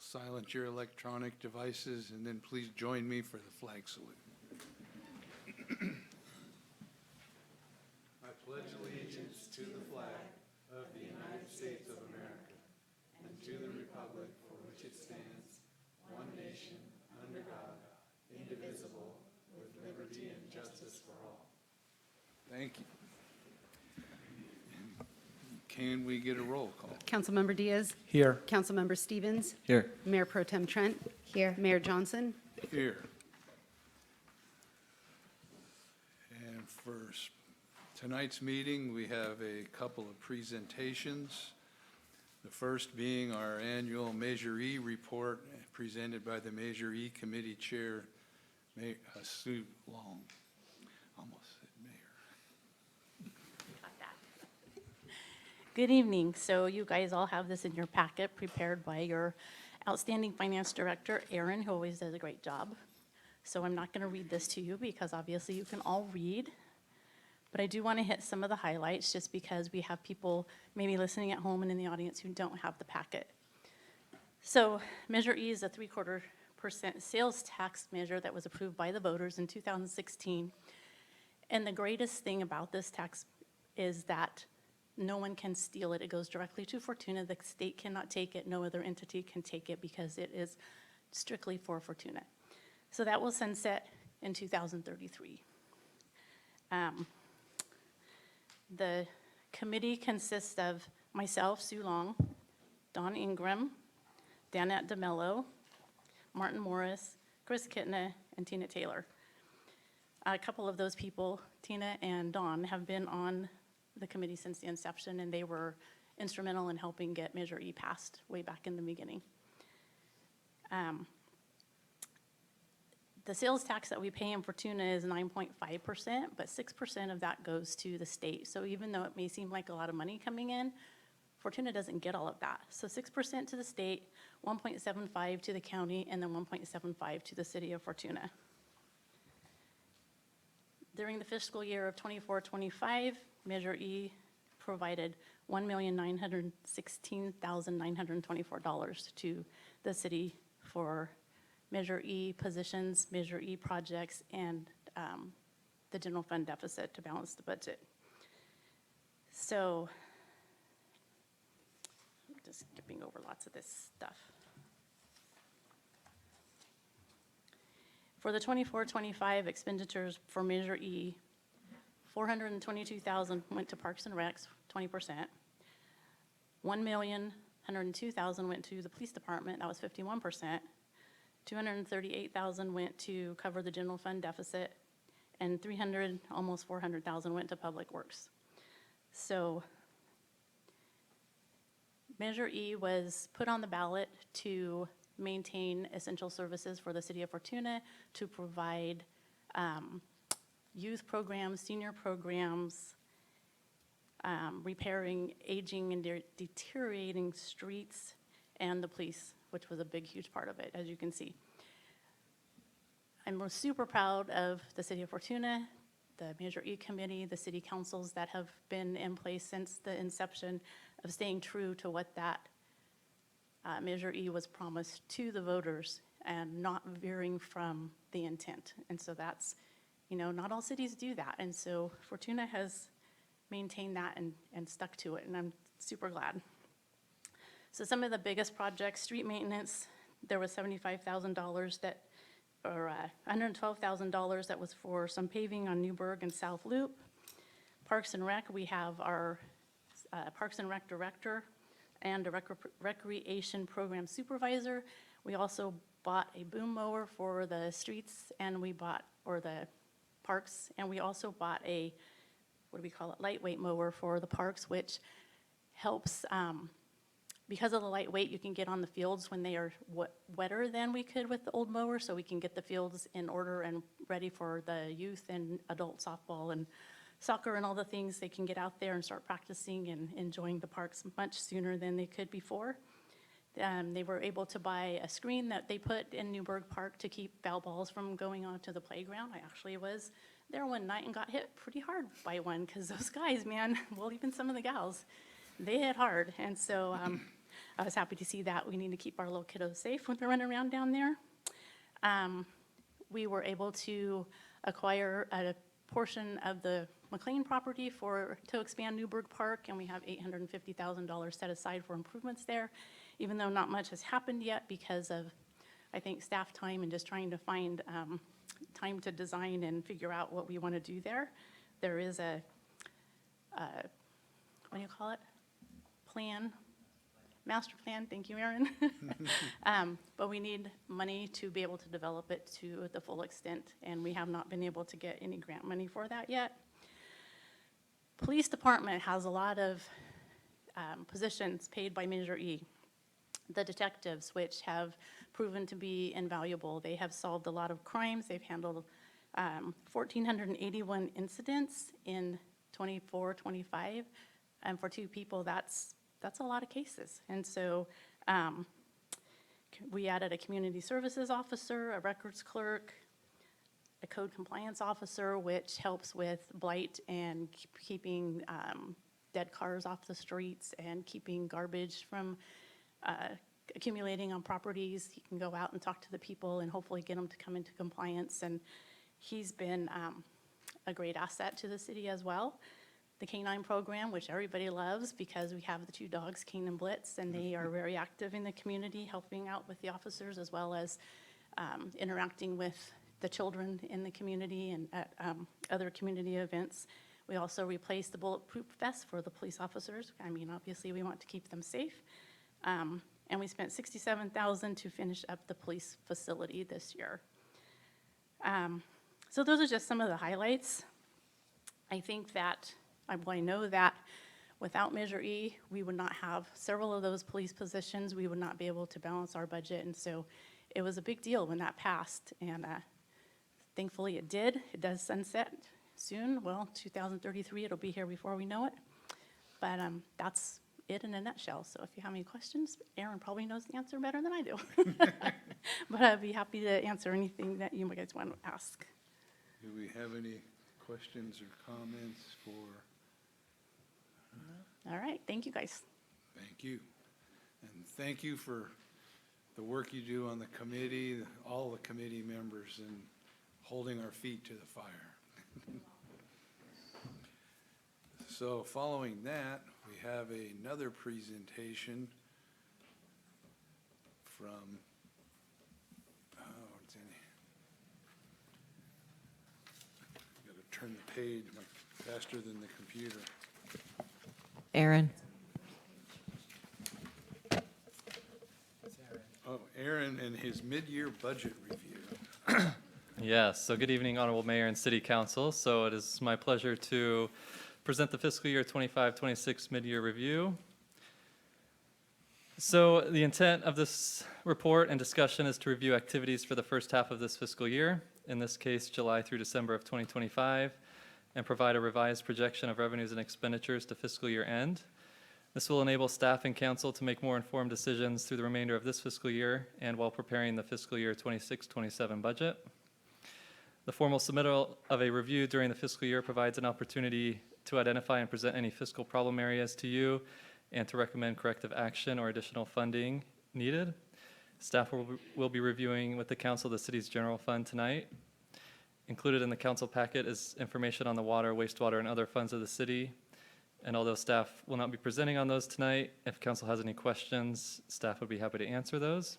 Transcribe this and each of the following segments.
silence your electronic devices, and then please join me for the flag salute. I pledge allegiance to the flag of the United States of America and to the republic for which it stands, one nation, under God, indivisible, with liberty and justice for all. Thank you. Can we get a roll call? Councilmember Diaz. Here. Councilmember Stevens. Here. Mayor Pro Tem Trent. Here. Mayor Johnson. Here. And for tonight's meeting, we have a couple of presentations. The first being our annual Measure E report presented by the Measure E Committee Chair, Sue Long. Almost said Mayor. Got that. Good evening. So you guys all have this in your packet prepared by your outstanding finance director, Aaron, who always does a great job. So I'm not going to read this to you because obviously you can all read. But I do want to hit some of the highlights just because we have people maybe listening at home and in the audience who don't have the packet. So Measure E is a 0.75% sales tax measure that was approved by the voters in 2016. And the greatest thing about this tax is that no one can steal it. It goes directly to Fortuna. The state cannot take it. No other entity can take it because it is strictly for Fortuna. So that will sunset in 2033. The committee consists of myself, Sue Long, Don Ingram, Danette DeMello, Martin Morris, Chris Kitna, and Tina Taylor. A couple of those people, Tina and Don, have been on the committee since the inception, and they were instrumental in helping get Measure E passed way back in the beginning. The sales tax that we pay in Fortuna is 9.5%, but 6% of that goes to the state. So even though it may seem like a lot of money coming in, Fortuna doesn't get all of that. So 6% to the state, 1.75 to the county, and then 1.75 to the city of Fortuna. During the fiscal year of 24-25, Measure E provided $1,916,924 to the city for Measure E positions, Measure E projects, and the general fund deficit to balance the budget. So, I'm just skipping over lots of this stuff. For the 24-25 expenditures for Measure E, $422,000 went to Parks and Recs, 20%. $1,102,000 went to the police department, that was 51%. $238,000 went to cover the general fund deficit, and almost $400,000 went to public works. So Measure E was put on the ballot to maintain essential services for the city of Fortuna, to provide youth programs, senior programs, repairing aging and deteriorating streets, and the police, which was a big, huge part of it, as you can see. I'm super proud of the city of Fortuna, the Measure E committee, the city councils that have been in place since the inception of staying true to what that Measure E was promised to the voters and not veering from the intent. And so that's, not all cities do that. And so Fortuna has maintained that and stuck to it, and I'm super glad. So some of the biggest projects, street maintenance, there was $75,000 or $112,000 that was for some paving on Newburgh and South Loop. Parks and Rec, we have our Parks and Rec director and a recreation program supervisor. We also bought a boom mower for the streets, and the parks, and we also bought a, lightweight mower for the parks, which helps. Because of the lightweight, you can get on the fields when they are wetter than we could with the old mower, so we can get the fields in order and ready for the youth and adult softball and soccer and all the things. They can get out there and start practicing and enjoying the parks much sooner than they could before. They were able to buy a screen that they put in Newburgh Park to keep foul balls from going onto the playground. I actually was there one night and got hit pretty hard by one, because those guys, man, well, even some of the gals, they hit hard. And so I was happy to see that. We need to keep our little kiddos safe when they're running around down there. We were able to acquire a portion of the McLean property to expand Newburgh Park, and we have $850,000 set aside for improvements there, even though not much has happened yet because of, I think, staff time and just trying to find time to design and figure out what we want to do there. There is a what do you call it? Master plan, thank you, Aaron. But we need money to be able to develop it to the full extent, and we have not been able to get any grant money for that yet. Police department has a lot of positions paid by Measure E. The detectives, which have proven to be invaluable. They have solved a lot of crimes. They've handled 1,481 incidents in 24, 25. And for 2 people, that's a lot of cases. And so we added a community services officer, a records clerk, a code compliance officer, which helps with blight and keeping dead cars off the streets and keeping garbage from accumulating on properties. He can go out and talk to the people and hopefully get them to come into compliance. And he's been a great asset to the city as well. The canine program, which everybody loves because we have the 2 dogs, Kane and Blitz, and they are very active in the community, helping out with the officers as well as interacting with the children in the community and at other community events. We also replaced the bulletproof vest for the police officers. I mean, obviously, we want to keep them safe. And we spent $67,000 to finish up the police facility this year. So those are just some of the highlights. I think that, I know that without Measure E, we would not have several of those police positions. We would not be able to balance our budget. And so it was a big deal when that passed. And thankfully it did. It does sunset soon. Well, 2033, it'll be here before we know it. But that's it in a nutshell. So if you have any questions, Aaron probably knows the answer better than I do. But I'd be happy to answer anything that you guys want to ask. Do we have any questions or comments for? All right, thank you guys. Thank you. And thank you for the work you do on the committee, all the committee members, and holding our feet to the fire. So following that, we have another presentation from, got to turn the page faster than the computer. Aaron. Oh, Aaron and his mid-year budget review. Yes, so good evening, Honorable Mayor and City Council. So it is my pleasure to present the fiscal year 25-26 mid-year review. So the intent of this report and discussion is to review activities for the first half of this fiscal year, in this case, July through December of 2025, and provide a revised projection of revenues and expenditures to fiscal year end. This will enable staff and council to make more informed decisions through the remainder of this fiscal year and while preparing the fiscal year 26-27 budget. The formal submittal of a review during the fiscal year provides an opportunity to identify and present any fiscal problem areas to you and to recommend corrective action or additional funding needed. Staff will be reviewing with the council the city's general fund tonight. Included in the council packet is information on the water, wastewater, and other funds of the city. And although staff will not be presenting on those tonight, if council has any questions, staff would be happy to answer those.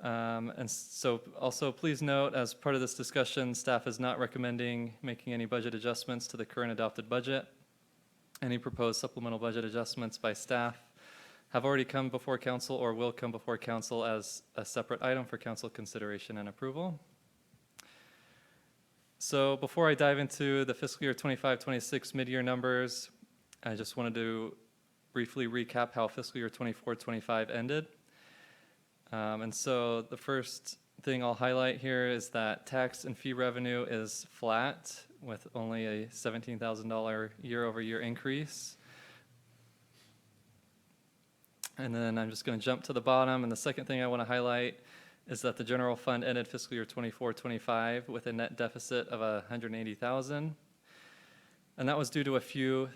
And so also please note, as part of this discussion, staff is not recommending making any budget adjustments to the current adopted budget. Any proposed supplemental budget adjustments by staff have already come before council or will come before council as a separate item for council consideration and approval. So before I dive into the fiscal year 25-26 mid-year numbers, I just wanted to briefly recap how fiscal year 24-25 ended. And so the first thing I'll highlight here is that tax and fee revenue is flat with only a $17,000 year-over-year increase. And then I'm just going to jump to the bottom. And the second thing I want to highlight is that the general fund ended fiscal year 24-25 with a net deficit of $180,000. And that was due to a few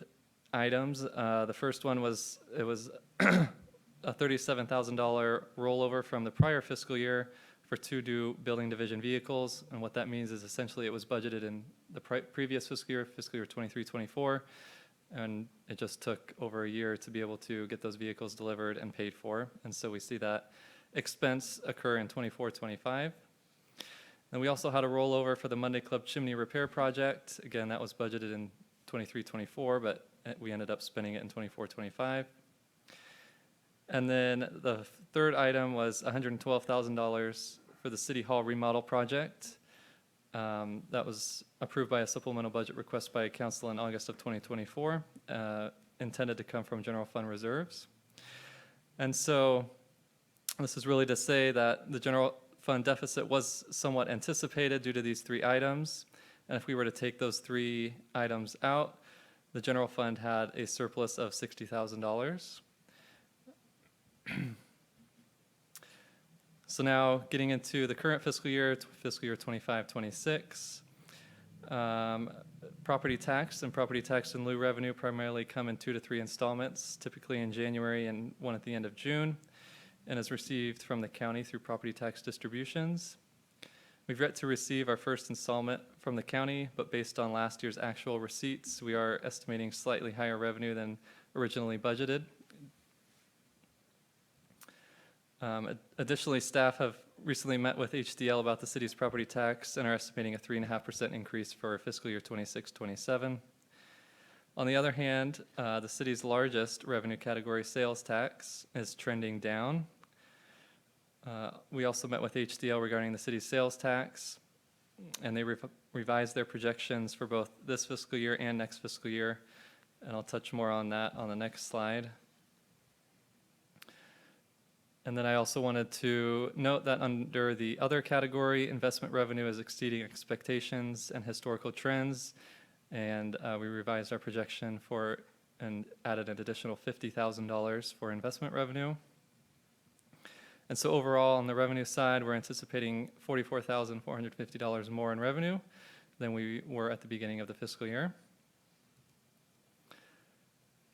items. The first one was, it was a $37,000 rollover from the prior fiscal year for 2 new building division vehicles. And what that means is essentially it was budgeted in the previous fiscal year 23-24, and it just took over a year to be able to get those vehicles delivered and paid for. And so we see that expense occur in 24-25. And we also had a rollover for the Monday Club chimney repair project. Again, that was budgeted in 23-24, but we ended up spending it in 24-25. And then the third item was $112,000 for the City Hall remodel project. That was approved by a supplemental budget request by council in August of 2024, intended to come from general fund reserves. And so this is really to say that the general fund deficit was somewhat anticipated due to these 3 items. And if we were to take those 3 items out, the general fund had a surplus of $60,000. So now getting into the current fiscal year 25-26, property tax and property tax in lieu revenue primarily come in 2 to 3 installments, typically in January and one at the end of June, and is received from the county through property tax distributions. We've yet to receive our first installment from the county, but based on last year's actual receipts, we are estimating slightly higher revenue than originally budgeted. Additionally, staff have recently met with HDL about the city's property tax and are estimating a 3.5% increase for fiscal year 26-27. On the other hand, the city's largest revenue category, sales tax, is trending down. We also met with HDL regarding the city's sales tax, and they revised their projections for both this fiscal year and next fiscal year, and I'll touch more on that on the next slide. And then I also wanted to note that under the other category, investment revenue is exceeding expectations and historical trends, and we revised our projection for and added an additional $50,000 for investment revenue. And so overall, on the revenue side, we're anticipating $44,450 more in revenue than we were at the beginning of the fiscal year.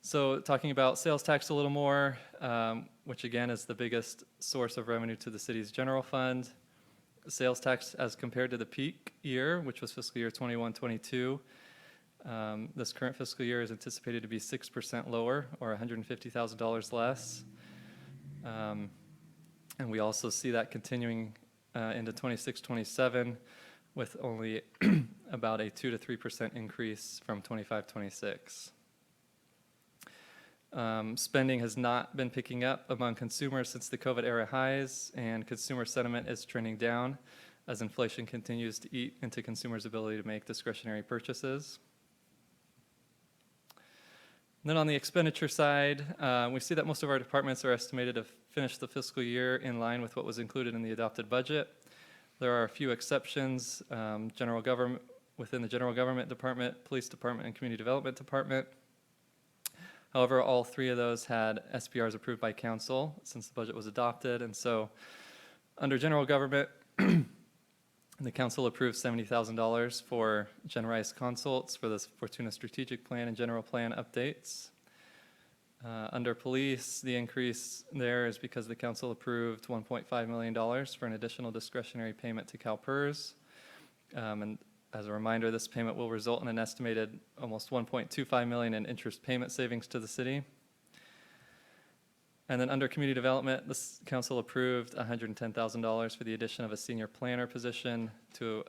So talking about sales tax a little more, which again is the biggest source of revenue to the city's general fund. Sales tax as compared to the peak year, which was fiscal year 21-22, this current fiscal year is anticipated to be 6% lower, or $150,000 less. And we also see that continuing into 26-27 with only about a 2 to 3% increase from 25-26. Spending has not been picking up among consumers since the COVID era highs, and consumer sentiment is trending down as inflation continues to eat into consumers' ability to make discretionary purchases. And then on the expenditure side, we see that most of our departments are estimated to finish the fiscal year in line with what was included in the adopted budget. There are a few exceptions, general government, within the general government department, police department, and community development department. However, all 3 of those had SPRs approved by council since the budget was adopted. And so under general government, the council approved $70,000 for generalized consults for the Fortuna strategic plan and general plan updates. Under police, the increase there is because the council approved $1.5 million for an additional discretionary payment to CalPERS. And as a reminder, this payment will result in an estimated almost $1.25 million in interest payment savings to the city. And then under community development, this council approved $110,000 for the addition of a senior planner position to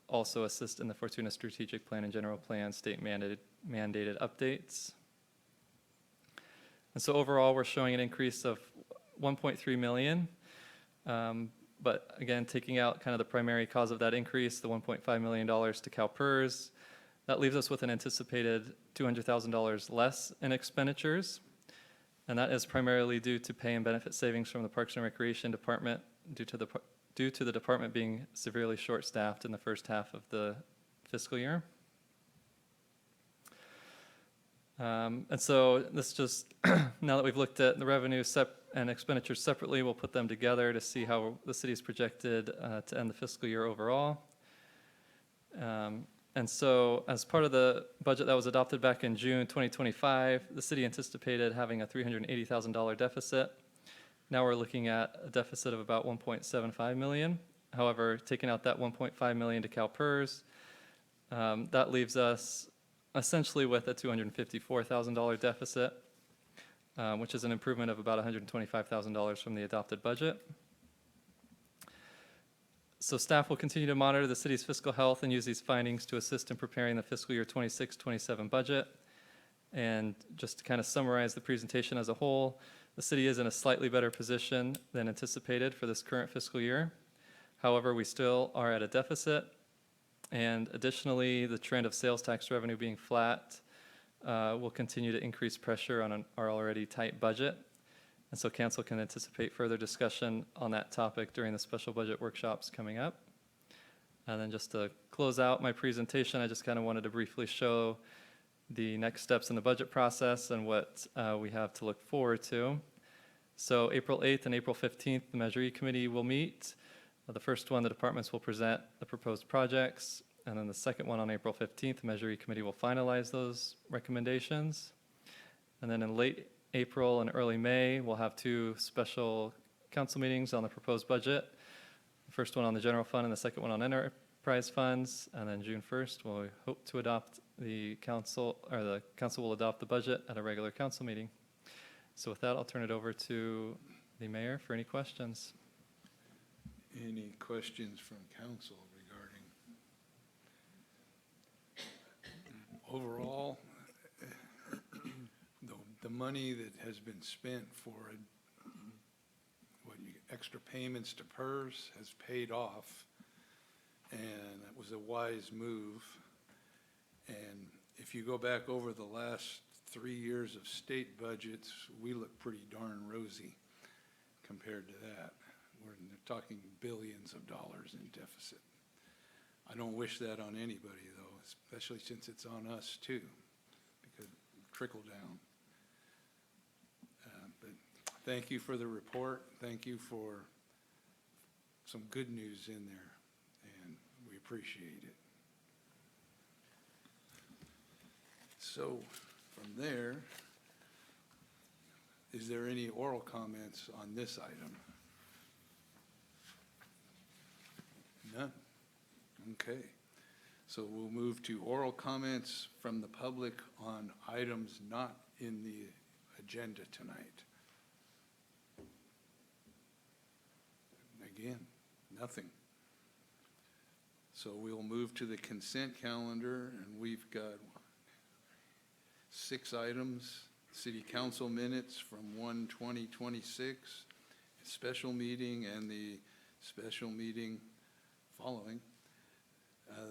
also assist in the Fortuna strategic plan and general plan state mandated updates. And so overall, we're showing an increase of $1.3 million. But again, taking out kind of the primary cause of that increase, the $1.5 million to CalPERS, that leaves us with an anticipated $200,000 less in expenditures. And that is primarily due to pay and benefit savings from the Parks and Recreation Department due to the department being severely short-staffed in the first half of the fiscal year. And so this just, now that we've looked at the revenue and expenditures separately, we'll put them together to see how the city is projected to end the fiscal year overall. And so as part of the budget that was adopted back in June 2025, the city anticipated having a $380,000 deficit. Now we're looking at a deficit of about 1.75 million. However, taking out that 1.5 million to CalPERS, that leaves us essentially with a $254,000 deficit, which is an improvement of about $125,000 from the adopted budget. So staff will continue to monitor the city's fiscal health and use these findings to assist in preparing the fiscal year 26-27 budget. And just to kind of summarize the presentation as a whole, the city is in a slightly better position than anticipated for this current fiscal year. However, we still are at a deficit. And additionally, the trend of sales tax revenue being flat will continue to increase pressure on our already tight budget. And so council can anticipate further discussion on that topic during the special budget workshops coming up. And then just to close out my presentation, I just kind of wanted to briefly show the next steps in the budget process and what we have to look forward to. So April 8th and April 15th, the Measure E Committee will meet. The first one, the departments will present the proposed projects. And then the second one on April 15th, the Measure E Committee will finalize those recommendations. And then in late April and early May, we'll have two special council meetings on the proposed budget. The first one on the general fund and the second one on enterprise funds. And then June 1st, we'll hope to adopt the council will adopt the budget at a regular council meeting. So with that, I'll turn it over to the mayor for any questions. Any questions from council regarding overall, the money that has been spent for extra payments to PERS has paid off, and it was a wise move. And if you go back over the last 3 years of state budgets, we look pretty darn rosy compared to that. We're talking billions of dollars in deficit. I don't wish that on anybody, though, especially since it's on us, too, because trickle down. But thank you for the report. Thank you for some good news in there, and we appreciate it. So from there, is there any oral comments on this item? None? Okay. So we'll move to oral comments from the public on items not in the agenda tonight. Again, nothing. So we'll move to the consent calendar, and we've got 6 items: city council minutes from 1/20/26, special meeting, and the special meeting following,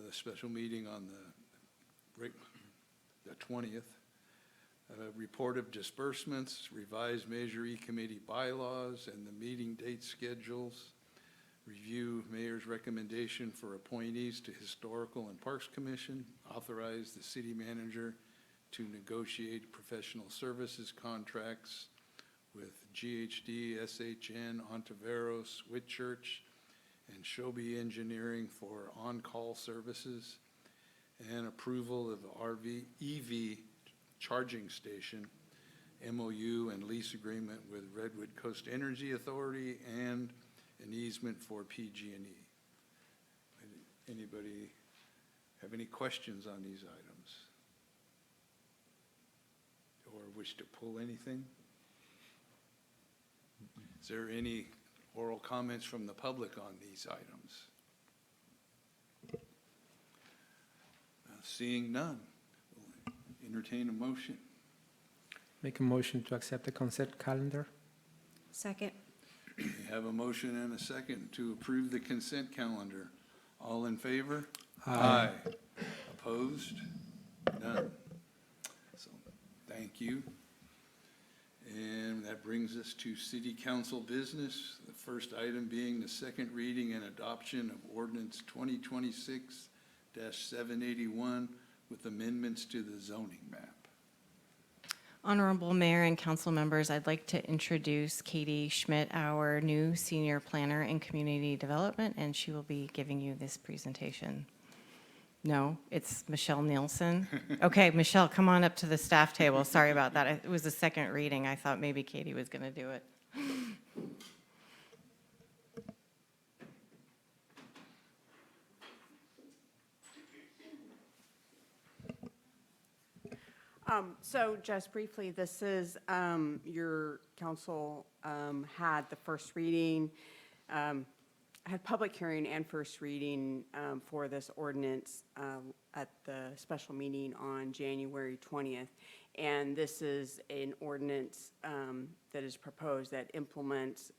the special meeting on the 20th. Report of disbursements, revised Measure E Committee bylaws, and the meeting date schedules. Review mayor's recommendation for appointees to Historical and Parks Commission. Authorize the city manager to negotiate professional services contracts with GHD, SHN, Ontiveros, Whitchurch, and Shobi Engineering for on-call services, and approval of EV charging station MOU and lease agreement with Redwood Coast Energy Authority, and an easement for PG&E. Anybody have any questions on these items? Or wish to pull anything? Is there any oral comments from the public on these items? Seeing none, we'll entertain a motion. Make a motion to accept the consent calendar. Second. We have a motion and a second to approve the consent calendar. All in favor? Aye. Opposed? None. So, thank you. And that brings us to city council business. The first item being the second reading and adoption of ordinance 2026-781 with amendments to the zoning map. Honorable Mayor and council members, I'd like to introduce Katie Schmidt, our new Senior Planner in Community Development, and she will be giving you this presentation. No, it's Michelle Nielsen. Okay, Michelle, come on up to the staff table. Sorry about that. It was the second reading. I thought maybe Katie was going to do it. So just briefly, this is, your council had the first reading, had public hearing and first reading for this ordinance at the special meeting on January 20th. And this is an ordinance that is proposed that implements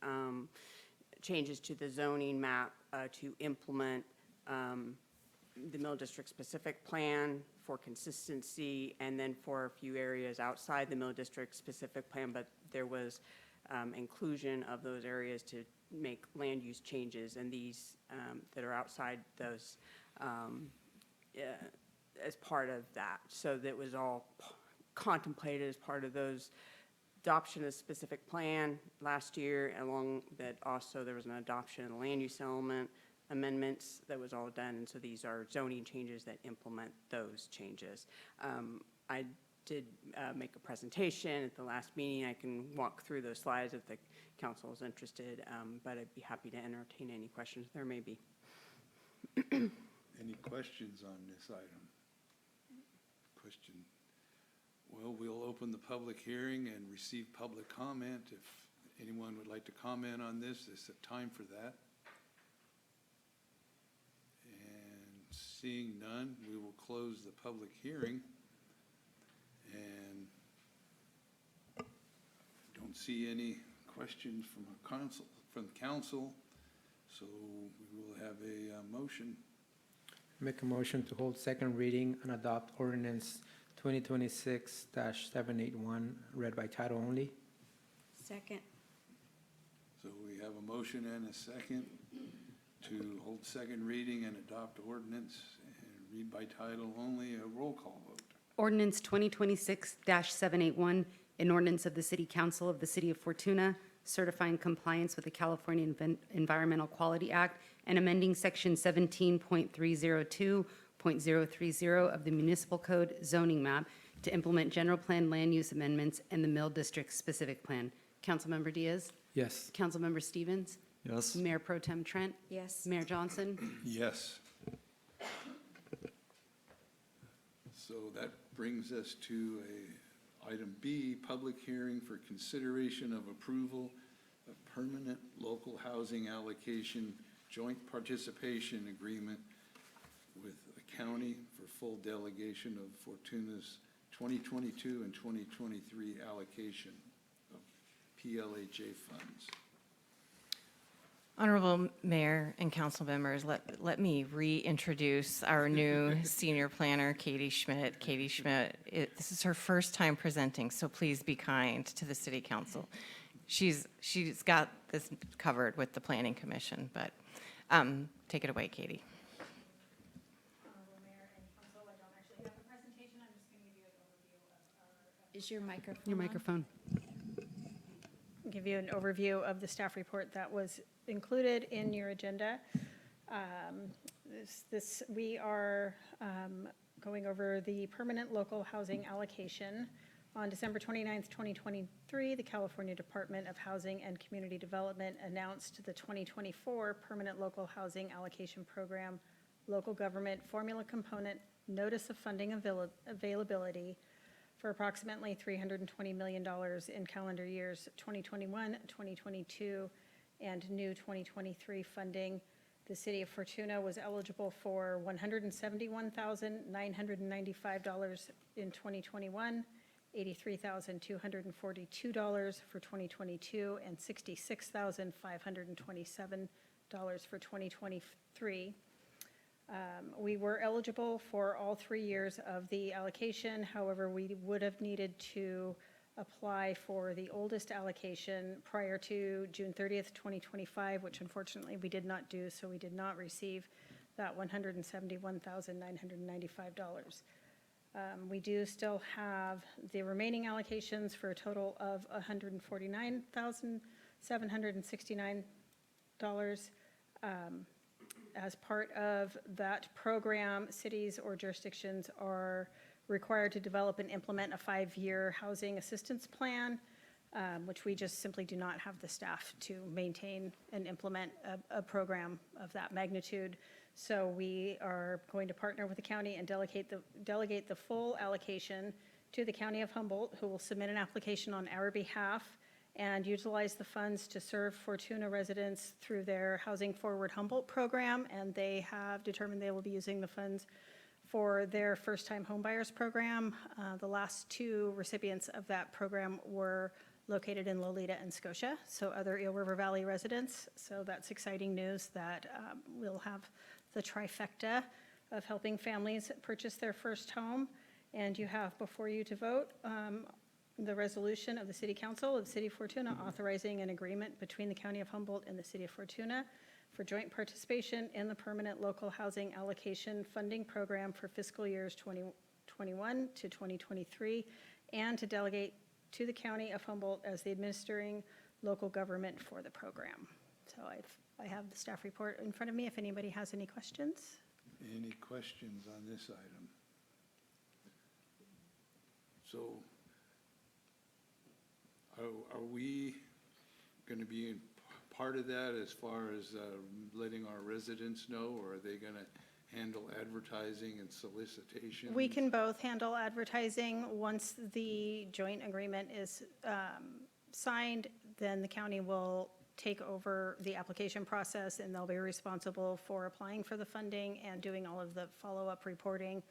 changes to the zoning map to implement the Mill District specific plan for consistency, and then for a few areas outside the Mill District specific plan, but there was inclusion of those areas to make land use changes, and these that are outside those as part of that. So that was all contemplated as part of those adoption of specific plan last year, along that also there was an adoption of the land use element amendments that was all done, and so these are zoning changes that implement those changes. I did make a presentation at the last meeting. I can walk through those slides if the council is interested, but I'd be happy to entertain any questions there may be. Any questions on this item? Question? Well, we'll open the public hearing and receive public comment. If anyone would like to comment on this, there's a time for that. And seeing none, we will close the public hearing. And I don't see any questions from council, so we will have a motion. Make a motion to hold second reading and adopt ordinance 2026-781, read by title only. Second. So we have a motion and a second to hold second reading and adopt ordinance and read by title only. A roll call vote. Ordinance 2026-781, an ordinance of the City Council of the City of Fortuna certifying compliance with the California Environmental Quality Act and amending Section 17.302.030 of the Municipal Code zoning map to implement general plan land use amendments and the Mill District specific plan. Councilmember Diaz? Yes. Councilmember Stevens? Yes. Mayor Pro Tem Trent? Yes. Mayor Johnson? Yes. So that brings us to item B, public hearing for consideration of approval of permanent local housing allocation joint participation agreement with the county for full delegation of Fortuna's 2022 and 2023 allocation of PLHA funds. Honorable Mayor and council members, let me reintroduce our new senior planner, Katie Schmidt. Katie Schmidt, this is her first time presenting, so please be kind to the city council. She's got this covered with the planning commission, but take it away, Katie. Honorable Mayor and Council, I don't actually have a presentation. I'm just going to give you an overview of our. Is your microphone Your on? microphone. Give you an overview of the staff report that was included in your agenda. We are going over the permanent local housing allocation. On December 29th, 2023, the California Department of Housing and Community Development announced the 2024 Permanent Local Housing Allocation Program Local Government Formula Component Notice of Funding Availability for approximately $320 million in calendar years 2021, 2022, and new 2023 funding. The city of Fortuna was eligible for $171,995 in 2021, $83,242 for 2022, and $66,527 for 2023. We were eligible for all 3 years of the allocation. However, we would have needed to apply for the oldest allocation prior to June 30th, 2025, which unfortunately we did not do, so we did not receive that $171,995. We do still have the remaining allocations for a total of $149,769. As part of that program, cities or jurisdictions are required to develop and implement a 5-year housing assistance plan, which we just simply do not have the staff to maintain and implement a program of that magnitude. So we are going to partner with the county and delegate the full allocation to the County of Humboldt, who will submit an application on our behalf and utilize the funds to serve Fortuna residents through their Housing Forward Humboldt program. And they have determined they will be using the funds for their first-time homebuyers program. The last two recipients of that program were located in Lolita and Scotia, so other Eel River Valley residents. So that's exciting news that we'll have the trifecta of helping families purchase their first home. And you have before you to vote the resolution of the City Council of the City of Fortuna authorizing an agreement between the County of Humboldt and the City of Fortuna for joint participation in the Permanent Local Housing Allocation Funding Program for fiscal years 2021 to 2023, and to delegate to the County of Humboldt as the administering local government for the program. So I have the staff report in front of me if anybody has any questions. Any questions on this item? So are we going to be in part of that as far as letting our residents know, or are they going to handle advertising and solicitation? We can both handle advertising. Once the joint agreement is signed, then the county will take over the application process, and they'll be responsible for applying for the funding and doing all of the follow-up reporting,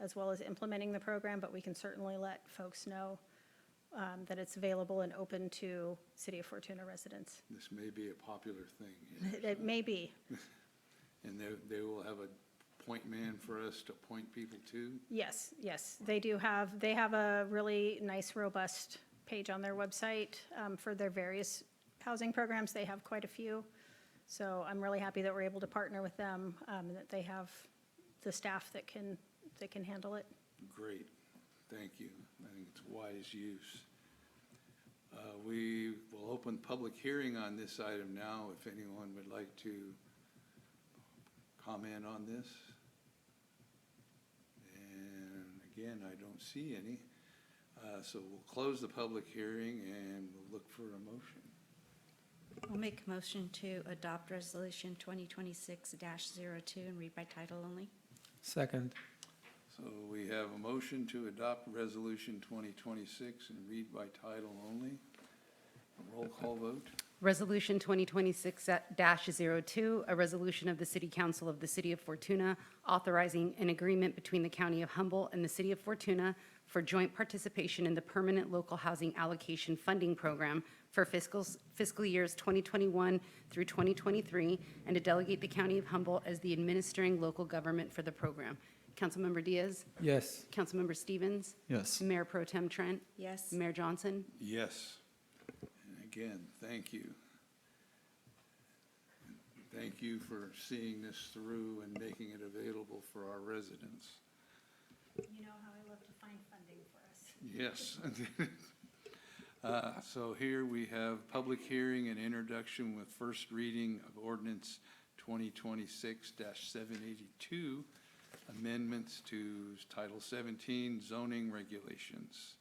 as well as implementing the program. But we can certainly let folks know that it's available and open to City of Fortuna residents. This may be a popular thing. Yes. It may be. And they will have a point man for us to point people to? Yes, yes, they do have, they have a really nice, robust page on their website for their various housing programs. They have quite a few. So I'm really happy that we're able to partner with them, and that they have the staff that can handle it. Great, thank you. I think it's wise use. We will open public hearing on this item now, if anyone would like to comment on this. And again, I don't see any. So we'll close the public hearing and we'll look for a motion. I'll make a motion to adopt Resolution 2026-02 and read by title only. Second. So we have a motion to adopt Resolution 2026 and read by title only. A roll call vote. Resolution 2026-02, a resolution of the City Council of the City of Fortuna authorizing an agreement between the County of Humboldt and the City of Fortuna for joint participation in the Permanent Local Housing Allocation Funding Program for fiscal years 2021 through 2023, and to delegate the County of Humboldt as the administering local government for the program. Councilmember Diaz? Yes. Councilmember Stevens? Yes. Mayor Pro Tem Trent? Yes. Mayor Johnson? Yes. And again, thank you. Thank you for seeing this through and making it available for our residents. You know how I love to find funding for us. Yes. So here we have public hearing and introduction with first reading of ordinance 2026-782, amendments to Title 17 zoning regulations.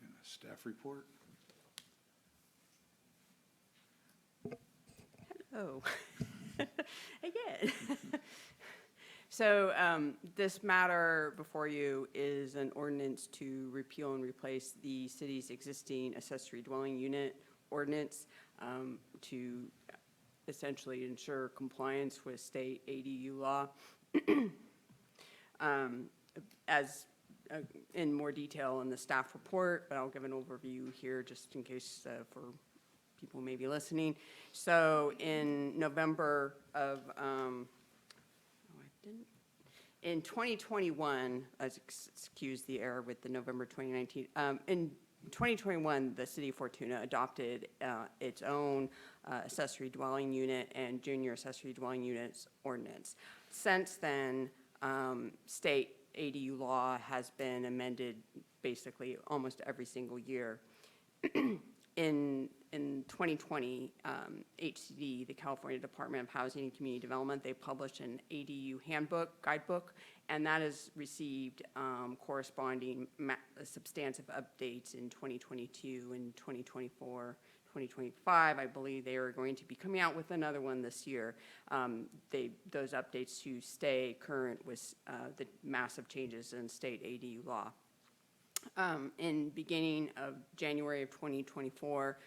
And a staff report. Oh, again. So this matter before you is an ordinance to repeal and replace the city's existing accessory dwelling unit ordinance to essentially ensure compliance with state ADU law. As in more detail in the staff report, but I'll give an overview here just in case for people who may be listening. So in November of, in 2021, excuse the error with the November 2019, in 2021, the City of Fortuna adopted its own accessory dwelling unit and junior accessory dwelling units ordinance. Since then, state ADU law has been amended basically almost every single year. In 2020, HCD, the California Department of Housing and Community Development, they published an ADU handbook, guidebook, and that has received corresponding substantive updates in 2022 and 2024. 2025, I believe they are going to be coming out with another one this year. Those updates to stay current with the massive changes in state ADU law. In beginning of January of 2024,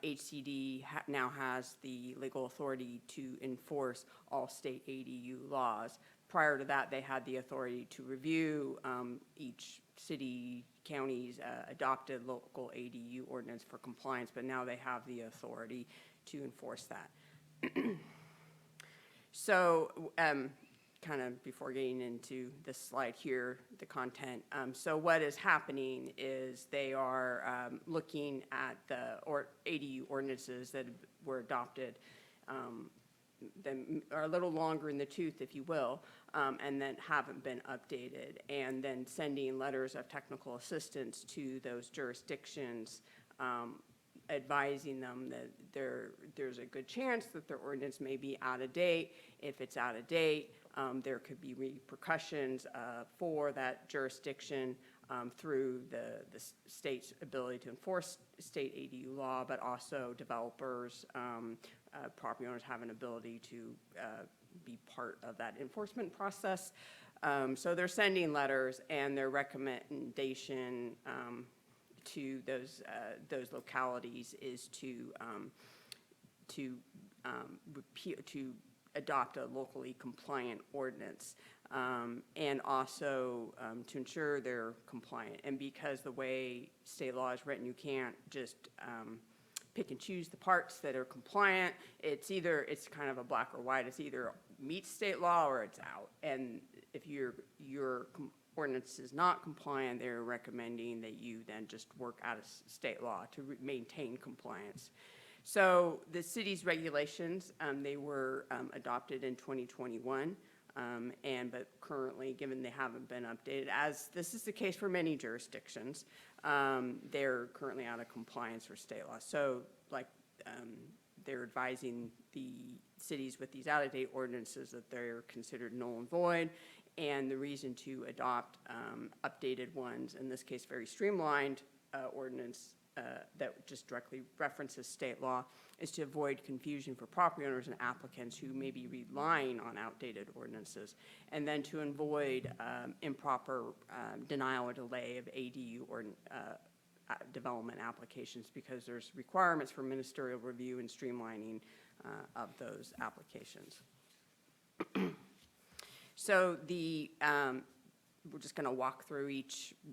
HCD now has the legal authority to enforce all state ADU laws. Prior to that, they had the authority to review each city, county's adopted local ADU ordinance for compliance, but now they have the authority to enforce that. So, kind of before getting into this slide here, the content. So what is happening is they are looking at the ADU ordinances that were adopted that are a little longer in the tooth, if you will, and then haven't been updated, and then sending letters of technical assistance to those jurisdictions, advising them that there's a good chance that their ordinance may be out of date. If it's out of date, there could be repercussions for that jurisdiction through the state's ability to enforce state ADU law, but also developers, property owners have an ability to be part of that enforcement process. So they're sending letters, and their recommendation to those localities is to adopt a locally compliant ordinance, and also to ensure they're compliant. And because the way state law is written, you can't just pick and choose the parts that are compliant. It's kind of a black or white. It's either meets state law or it's out. And if your ordinance is not compliant, they're recommending that you then just work out of state law to maintain compliance. So the city's regulations, they were adopted in 2021, but currently, given they haven't been updated, as this is the case for many jurisdictions, they're currently out of compliance for state law. So, they're advising the cities with these out-of-date ordinances that they're considered null and void, and the reason to adopt updated ones, in this case, very streamlined ordinance that just directly references state law, is to avoid confusion for property owners and applicants who may be relying on outdated ordinances, and then to avoid improper denial or delay of ADU or development applications, because there's requirements for ministerial review and streamlining of those applications. So we're just going to walk through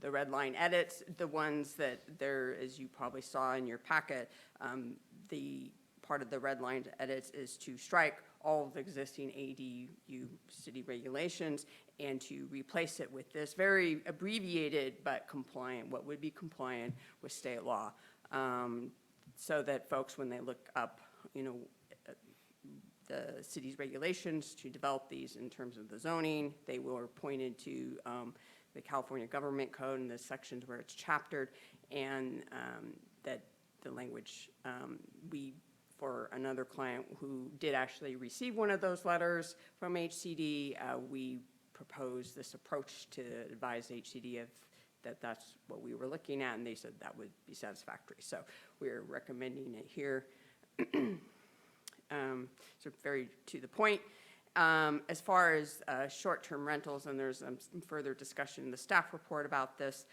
the red line edits, the ones that there, as you probably saw in your packet, the part of the red line edits is to strike all of the existing ADU city regulations and to replace it with this very abbreviated but compliant, what would be compliant with state law, so that folks, when they look up, the city's regulations to develop these in terms of the zoning, they were pointed to the California Government Code and the sections where it's chaptered, and that the language, for another client who did actually receive one of those letters from HCD, we proposed this approach to advise HCD that that's what we were looking at, and they said that would be satisfactory. So we're recommending it here. So very to the point. As far as short-term rentals, and there's some further discussion in the staff report about this,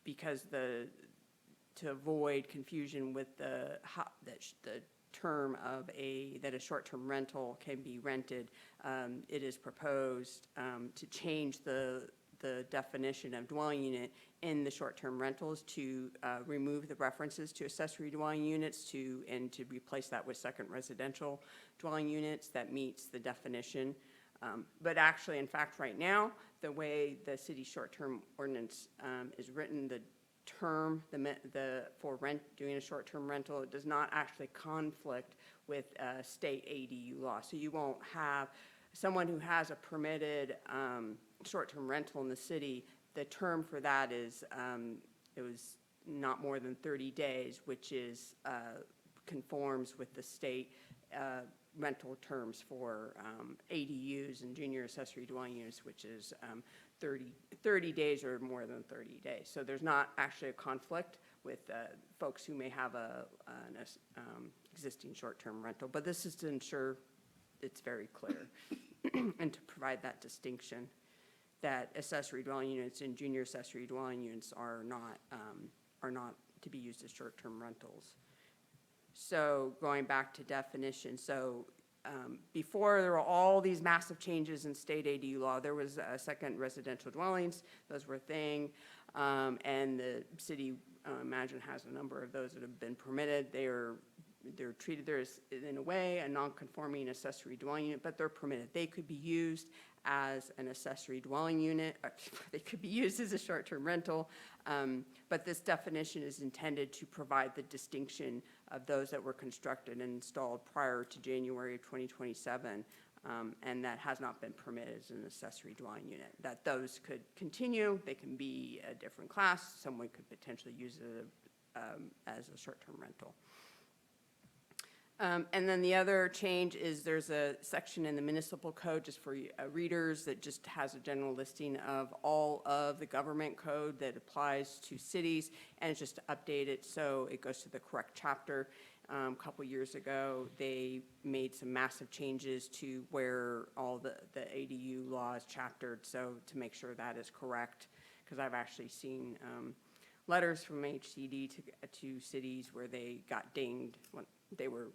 because to avoid confusion with the term of that a short-term rental can be rented, it is proposed to change the definition of dwelling unit in the short-term rentals to remove the references to accessory dwelling units and to replace that with second residential dwelling units that meets the definition. But actually, in fact, right now, the way the city short-term ordinance is written, the term for doing a short-term rental, it does not actually conflict with state ADU law. So you won't have someone who has a permitted short-term rental in the city. The term for that is it was not more than 30 days, which is conforms with the state rental terms for ADUs and junior accessory dwelling units, which is 30 days or more than 30 days. So there's not actually a conflict with folks who may have an existing short-term rental, but this is to ensure it's very clear and to provide that distinction. that accessory dwelling units and junior accessory dwelling units are not to be used as short-term rentals. So going back to definition, so before there were all these massive changes in state ADU law, there was second residential dwellings, those were a thing, and the city, imagine, has a number of those that have been permitted. They're treated there as, in a way, a non-conforming accessory dwelling unit, but they're permitted. They could be used as an accessory dwelling unit, they could be used as a short-term rental, but this definition is intended to provide the distinction of those that were constructed and installed prior to January of 2027, and that has not been permitted as an accessory dwelling unit. That those could continue, they can be a different class, someone could potentially use it as a short-term rental. And then the other change is there's a section in the municipal code, just for readers, that just has a general listing of all of the government code that applies to cities, and it's just to update it so it goes to the correct chapter. A couple years ago, they made some massive changes to where all the ADU law is chaptered, so to make sure that is correct, because I've actually seen letters from HCD to cities where they got dinged when they were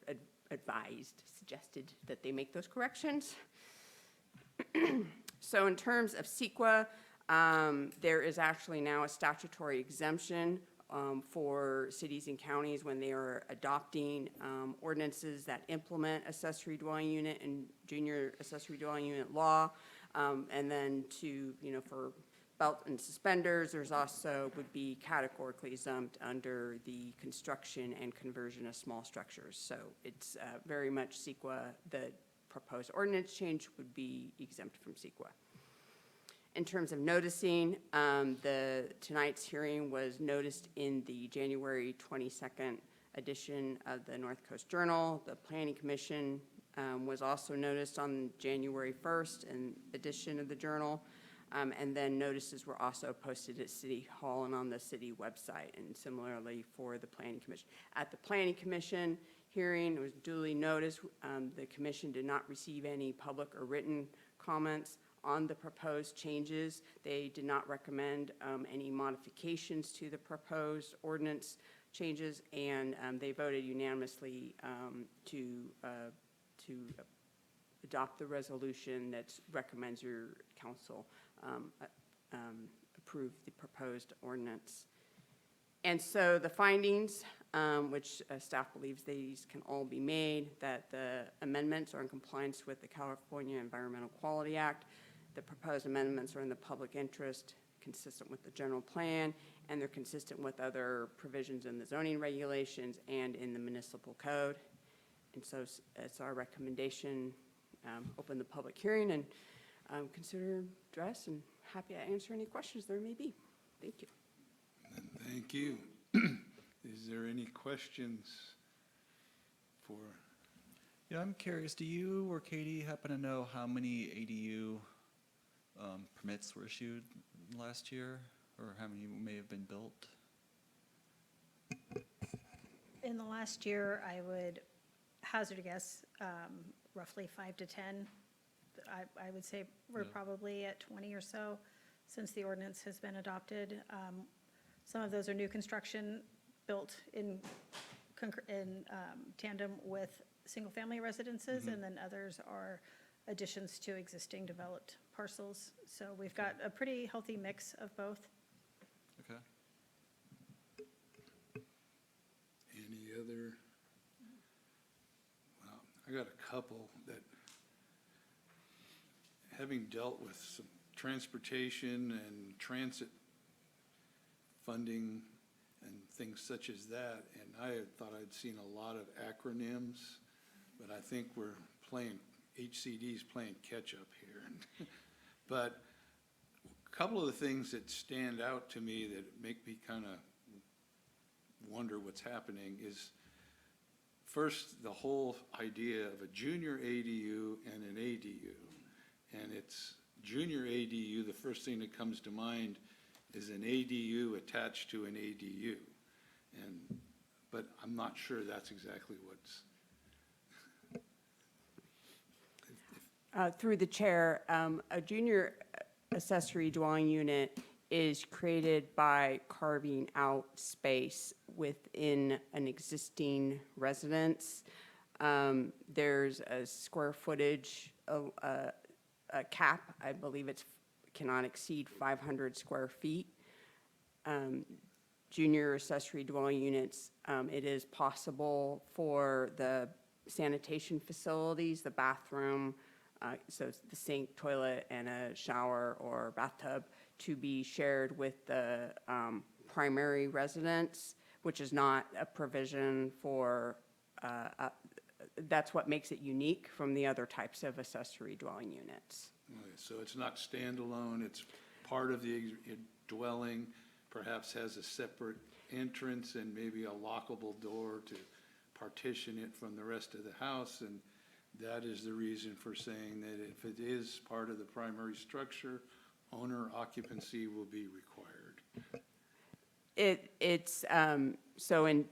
suggested that they make those corrections. So in terms of CEQA, there is actually now a statutory exemption for cities and counties when they are adopting ordinances that implement accessory dwelling unit and junior accessory dwelling unit law. And then to, for belt and suspenders, there's also would be categorically exempt under the construction and conversion of small structures. So it's very much CEQA. The proposed ordinance change would be exempt from CEQA. In terms of noticing, tonight's hearing was noticed in the January 22nd edition of the North Coast Journal. The Planning Commission was also noticed on January 1st edition of the Journal. And then notices were also posted at City Hall and on the city website, and similarly for the Planning Commission. At the Planning Commission hearing, it was duly noticed. The commission did not receive any public or written comments on the proposed changes. They did not recommend any modifications to the proposed ordinance changes, and they voted unanimously to adopt the resolution that recommends your council approve the proposed ordinance. And so the findings, which staff believes these can all be made, that the amendments are in compliance with the California Environmental Quality Act, the proposed amendments are in the public interest, consistent with the general plan, and they're consistent with other provisions in the zoning regulations and in the municipal code. And so it's our recommendation, open the public hearing and consider address, and happy to answer any questions there may be. Thank you. Thank you. Is there any questions for? Yeah, I'm curious, do you or Katie happen to know how many ADU permits were issued last year, or how many may have been built? In the last year, I would hazard a guess, roughly 5 to 10. I would say we're probably at 20 or so since the ordinance has been adopted. Some of those are new construction built in tandem with single-family residences, and then others are additions to existing developed parcels. So we've got a pretty healthy mix of both. Okay. Any other? Well, I got a couple that, having dealt with some transportation and transit funding and things such as that, and I had thought I'd seen a lot of acronyms, but I think HCD's playing catch-up here. But a couple of the things that stand out to me that make me kind of wonder what's happening is, first, the whole idea of a junior ADU and an ADU. And it's junior ADU, the first thing that comes to mind is an ADU attached to an ADU. But I'm not sure that's exactly what's. Through the chair, a junior accessory dwelling unit is created by carving out space within an existing residence. There's a square footage, a cap, I believe it's cannot exceed 500 square feet. Junior accessory dwelling units, it is possible for the sanitation facilities, the bathroom, so it's the sink, toilet, and a shower or bathtub, to be shared with the primary residence, which is not a provision for, that's what makes it unique from the other types of accessory dwelling units. Okay, so it's not standalone, it's part of the dwelling, perhaps has a separate entrance and maybe a lockable door to partition it from the rest of the house, and that is the reason for saying that if it is part of the primary structure, owner occupancy will be required. It's, so in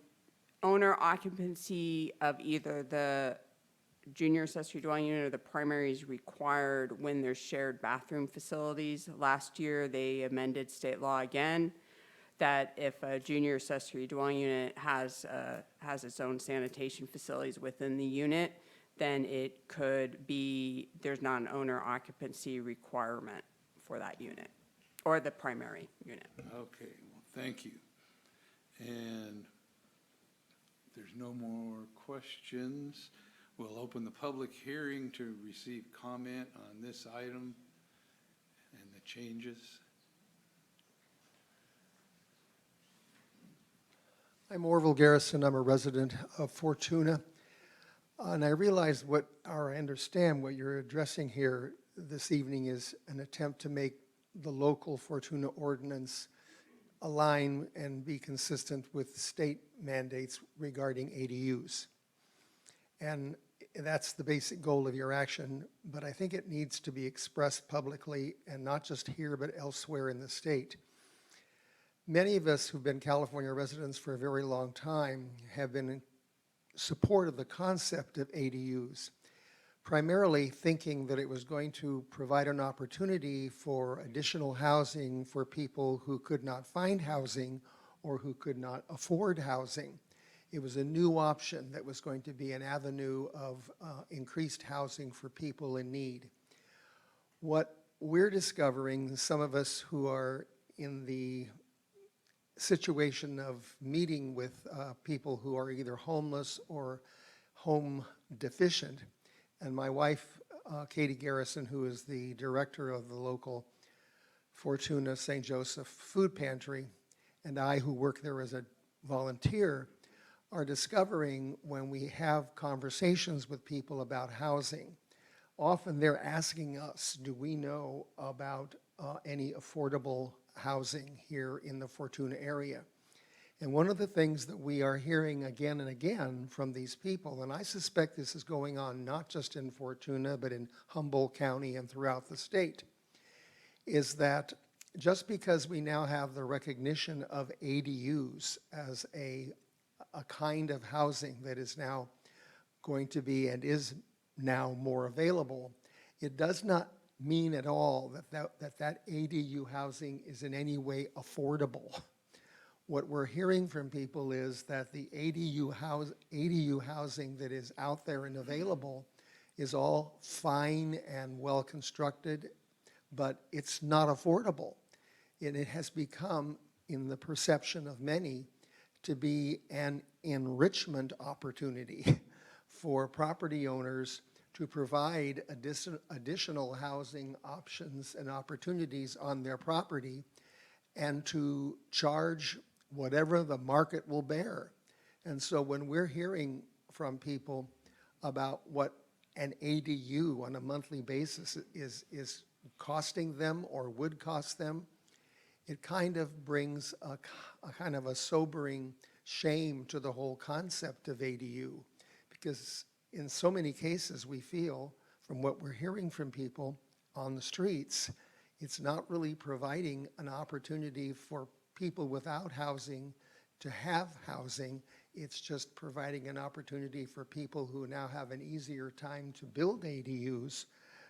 owner occupancy of either the junior accessory dwelling unit or the primary is required when there's shared bathroom facilities. Last year, they amended state law again, that if a junior accessory dwelling unit has its own sanitation facilities within the unit, then it could be, there's not an owner occupancy requirement for that unit, or the primary unit. Okay, well, thank you. And if there's no more questions, we'll open the public hearing to receive comment on this item and the changes. I'm Orville Garrison. I'm a resident of Fortuna. And I realize I understand what you're addressing here this evening is an attempt to make the local Fortuna ordinance align and be consistent with state mandates regarding ADUs. And that's the basic goal of your action, but I think it needs to be expressed publicly, and not just here, but elsewhere in the state. Many of us who've been California residents for a very long time have been in support of the concept of ADUs, primarily thinking that it was going to provide an opportunity for additional housing for people who could not find housing or who could not afford housing. It was a new option that was going to be an avenue of increased housing for people in need. What we're discovering, some of us who are in the situation of meeting with people who are either homeless or home deficient, and my wife, Katie Garrison, who is the director of the local Fortuna St. Joseph Food Pantry, and I, who work there as a volunteer, are discovering when we have conversations with people about housing, often they're asking us, do we know about any affordable housing here in the Fortuna area? And one of the things that we are hearing again and again from these people, and I suspect this is going on not just in Fortuna, but in Humboldt County and throughout the state, is that just because we now have the recognition of ADUs as a kind of housing that is now going to be and is now more available, it does not mean at all that ADU housing is in any way affordable. What we're hearing from people is that the ADU housing that is out there and available is all fine and well constructed, but it's not affordable. And it has become, in the perception of many, to be an enrichment opportunity for property owners to provide additional housing options and opportunities on their property, and to charge whatever the market will bear. And so when we're hearing from people about what an ADU on a monthly basis is costing them or would cost them, it kind of brings a kind of a sobering shame to the whole concept of ADU, because in so many cases we feel, from what we're hearing from people on the streets, it's not really providing an opportunity for people without housing to have housing. It's just providing an opportunity for people who now have an easier time to build ADUs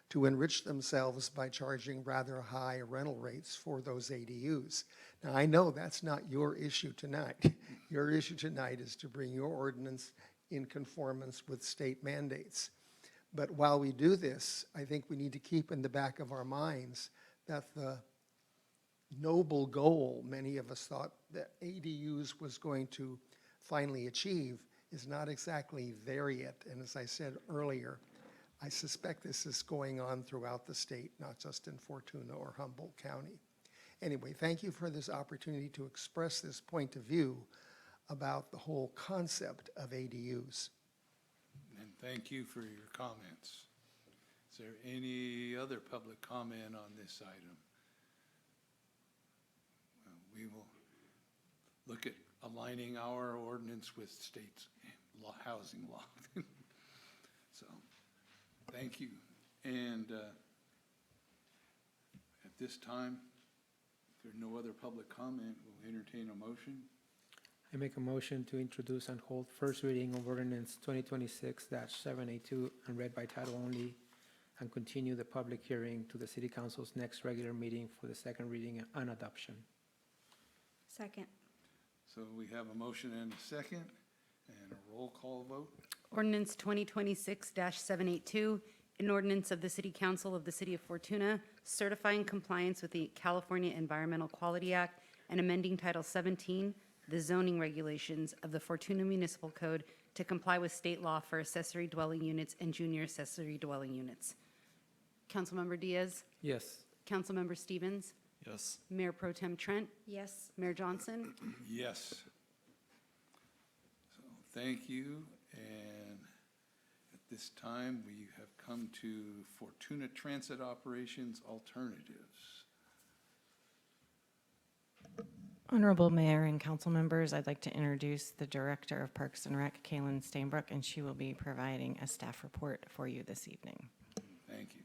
to enrich themselves by charging rather high rental rates for those ADUs. Now, I know that's not your issue tonight. Your issue tonight is to bring your ordinance in conformance with state mandates. But while we do this, I think we need to keep in the back of our minds that the noble goal many of us thought that ADUs was going to finally achieve is not exactly there yet. And as I said earlier, I suspect this is going on throughout the state, not just in Fortuna or Humboldt County. Anyway, thank you for this opportunity to express this point of view about the whole concept of ADUs. And thank you for your comments. Is there any other public comment on this item? Well, we will look at aligning our ordinance with state's law, housing law. So, thank you. And at this time, if there's no other public comment, we'll entertain a motion. I make a motion to introduce and hold first reading of ordinance 2026-782 and read by title only, and continue the public hearing to the City Council's next regular meeting for the second reading and adoption. Second. So we have a motion and a second, and a roll call vote. Ordinance 2026-782, an ordinance of the City Council of the City of Fortuna certifying compliance with the California Environmental Quality Act and amending Title 17, the zoning regulations of the Fortuna Municipal Code to comply with state law for accessory dwelling units and junior accessory dwelling units. Councilmember Diaz, Yes. Councilmember Stevens, Yes. Mayor Pro Tem Trent, Yes. Mayor Johnson. Yes. So thank you, and at this time, we have come to Fortuna Transit Operations Alternatives. Honorable Mayor and council members, I'd like to introduce the Director of Parks and Rec, Kaylin Stainbrook, and she will be providing a staff report for you this evening. Thank you.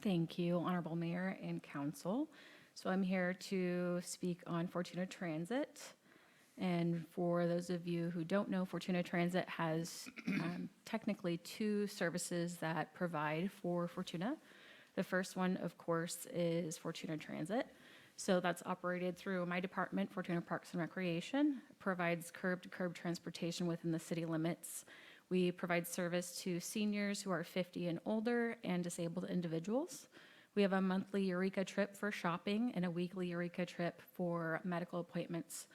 Thank you, Honorable Mayor and Council. So I'm here to speak on Fortuna Transit. And for those of you who don't know, Fortuna Transit has technically two services that provide for Fortuna. The first one, of course, is Fortuna Transit. So that's operated through my department, Fortuna Parks and Recreation. It provides curb-to-curb transportation within the city limits. We provide service to seniors who are 50 and older and disabled individuals. We have a monthly Eureka trip for shopping and a weekly Eureka trip for medical appointments,